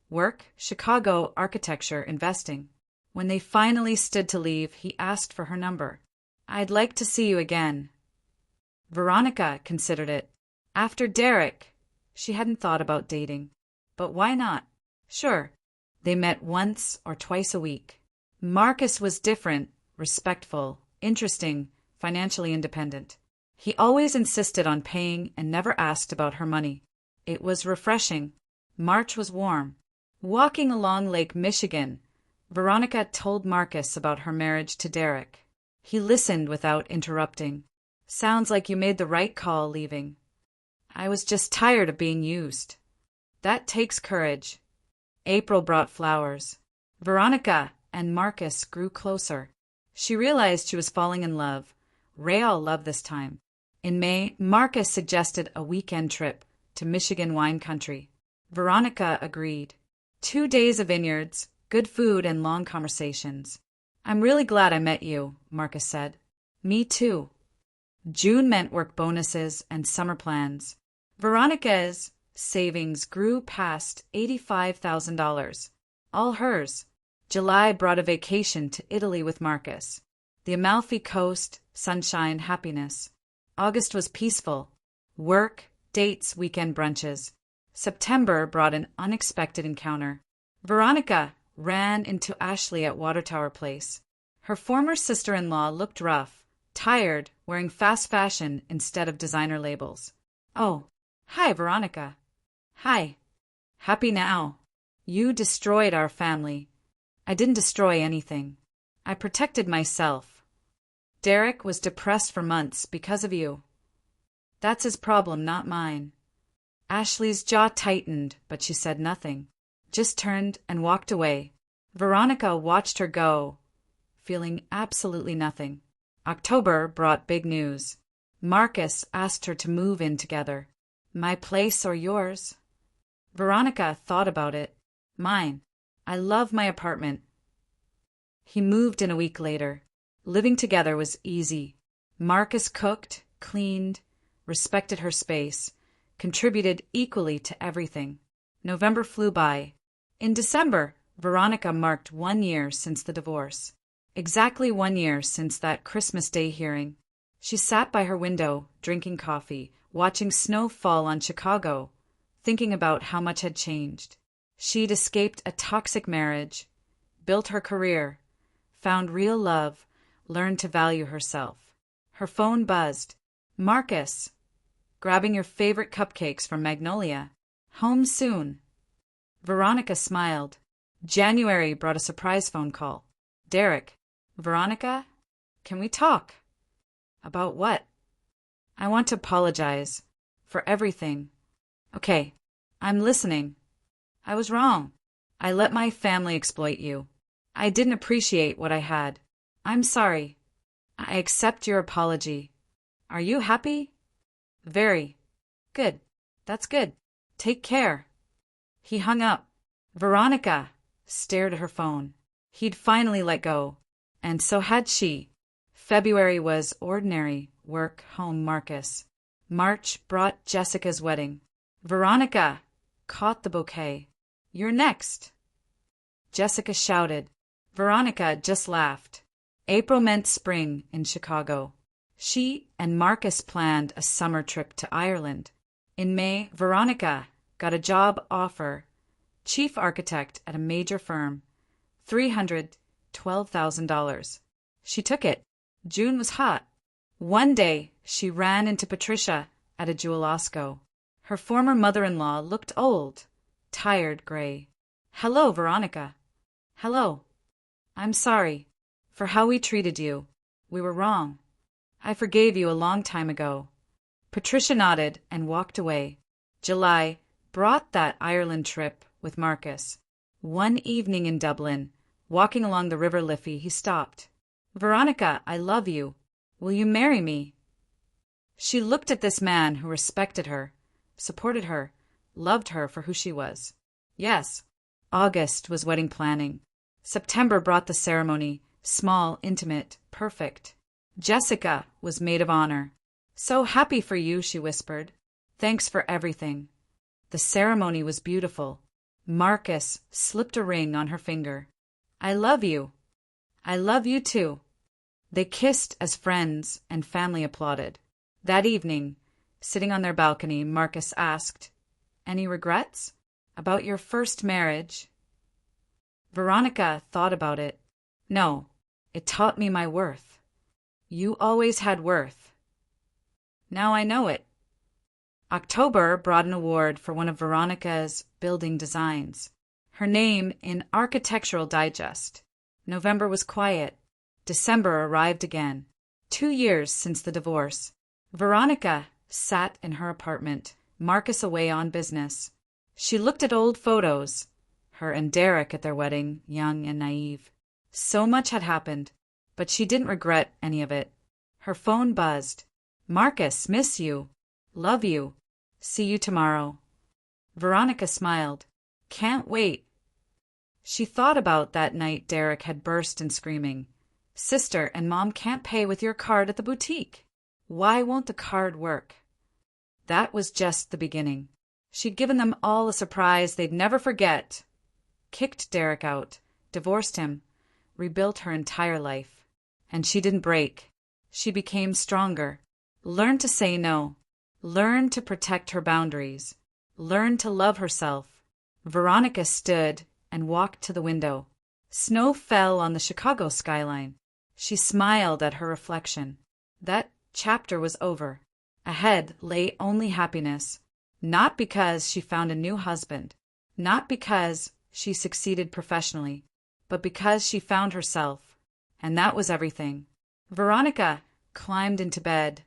work, Chicago, architecture, investing. When they finally stood to leave, he asked for her number. I'd like to see you again. Veronica considered it. After Derek, she hadn't thought about dating. But why not? Sure, they met once or twice a week. Marcus was different, respectful, interesting, financially independent. He always insisted on paying and never asked about her money. It was refreshing. March was warm. Walking along Lake Michigan, Veronica told Marcus about her marriage to Derek. He listened without interrupting. Sounds like you made the right call leaving. I was just tired of being used. That takes courage. April brought flowers. Veronica and Marcus grew closer. She realized she was falling in love. Real love this time. In May, Marcus suggested a weekend trip to Michigan wine country. Veronica agreed. 2 days of vineyards, good food, and long conversations. I'm really glad I met you, Marcus said. Me too. June meant work bonuses and summer plans. Veronica's savings grew past $85,000. All hers. July brought a vacation to Italy with Marcus. The Amalfi Coast, sunshine, happiness. August was peaceful. Work, dates, weekend brunches. September brought an unexpected encounter. Veronica ran into Ashley at Water Tower Place. Her former sister-in-law looked rough, tired, wearing fast fashion instead of designer labels. Oh, hi, Veronica. Hi. Happy now. You destroyed our family. I didn't destroy anything. I protected myself. Derek was depressed for months because of you. That's his problem, not mine. Ashley's jaw tightened, but she said nothing, just turned and walked away. Veronica watched her go, feeling absolutely nothing. October brought big news. Marcus asked her to move in together. My place or yours? Veronica thought about it. Mine. I love my apartment. He moved in a week later. Living together was easy. Marcus cooked, cleaned, respected her space, contributed equally to everything. November flew by. In December, Veronica marked 1 year since the divorce. Exactly 1 year since that Christmas Day hearing. She sat by her window, drinking coffee, watching snow fall on Chicago, thinking about how much had changed. She'd escaped a toxic marriage, built her career, found real love, learned to value herself. Her phone buzzed. Marcus, grabbing your favorite cupcakes from Magnolia. Home soon. Veronica smiled. January brought a surprise phone call. Derek. Veronica, can we talk? About what? I want to apologize for everything. Okay, I'm listening. I was wrong. I let my family exploit you. I didn't appreciate what I had. I'm sorry. I accept your apology. Are you happy? Very. Good. That's good. Take care. He hung up. Veronica stared at her phone. He'd finally let go. And so had she. February was ordinary, work, home, Marcus. March brought Jessica's wedding. Veronica caught the bouquet. You're next. Jessica shouted. Veronica just laughed. April meant spring in Chicago. She and Marcus planned a summer trip to Ireland. In May, Veronica got a job offer, chief architect at a major firm, $312,000. She took it. June was hot. One day, she ran into Patricia at a Jewel-Osco. Her former mother-in-law looked old, tired gray. Hello, Veronica. Hello. I'm sorry for how we treated you. We were wrong. I forgave you a long time ago. Patricia nodded and walked away. July brought that Ireland trip with Marcus. One evening in Dublin, walking along the River Liffey, he stopped. Veronica, I love you. Will you marry me? She looked at this man who respected her, supported her, loved her for who she was. Yes. August was wedding planning. September brought the ceremony, small, intimate, perfect. Jessica was maid of honor. So happy for you, she whispered. Thanks for everything. The ceremony was beautiful. Marcus slipped a ring on her finger. I love you. I love you too. They kissed as friends, and family applauded. That evening, sitting on their balcony, Marcus asked, Any regrets? About your first marriage? Veronica thought about it. No, it taught me my worth. You always had worth. Now I know it. October brought an award for one of Veronica's building designs. Her name in Architectural Digest. November was quiet. December arrived again. 2 years since the divorce. Veronica sat in her apartment, Marcus away on business. She looked at old photos, her and Derek at their wedding, young and naive. So much had happened, but she didn't regret any of it. Her phone buzzed. Marcus, miss you. Love you. See you tomorrow. Veronica smiled. Can't wait. She thought about that night Derek had burst in screaming. Sister and Mom can't pay with your card at the boutique. Why won't the card work? That was just the beginning. She'd given them all a surprise they'd never forget. Kicked Derek out, divorced him, rebuilt her entire life. And she didn't break. She became stronger. Learned to say no. Learned to protect her boundaries. Learned to love herself. Veronica stood and walked to the window. Snow fell on the Chicago skyline. She smiled at her reflection. That chapter was over. Ahead lay only happiness. Not because she found a new husband. Not because she succeeded professionally. But because she found herself. And that was everything. Veronica climbed into bed,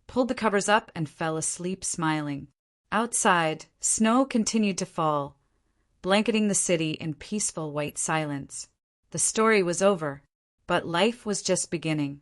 pulled the covers up, and fell asleep smiling. Outside, snow continued to fall, blanketing the city in peaceful white silence. The story was over, but life was just beginning.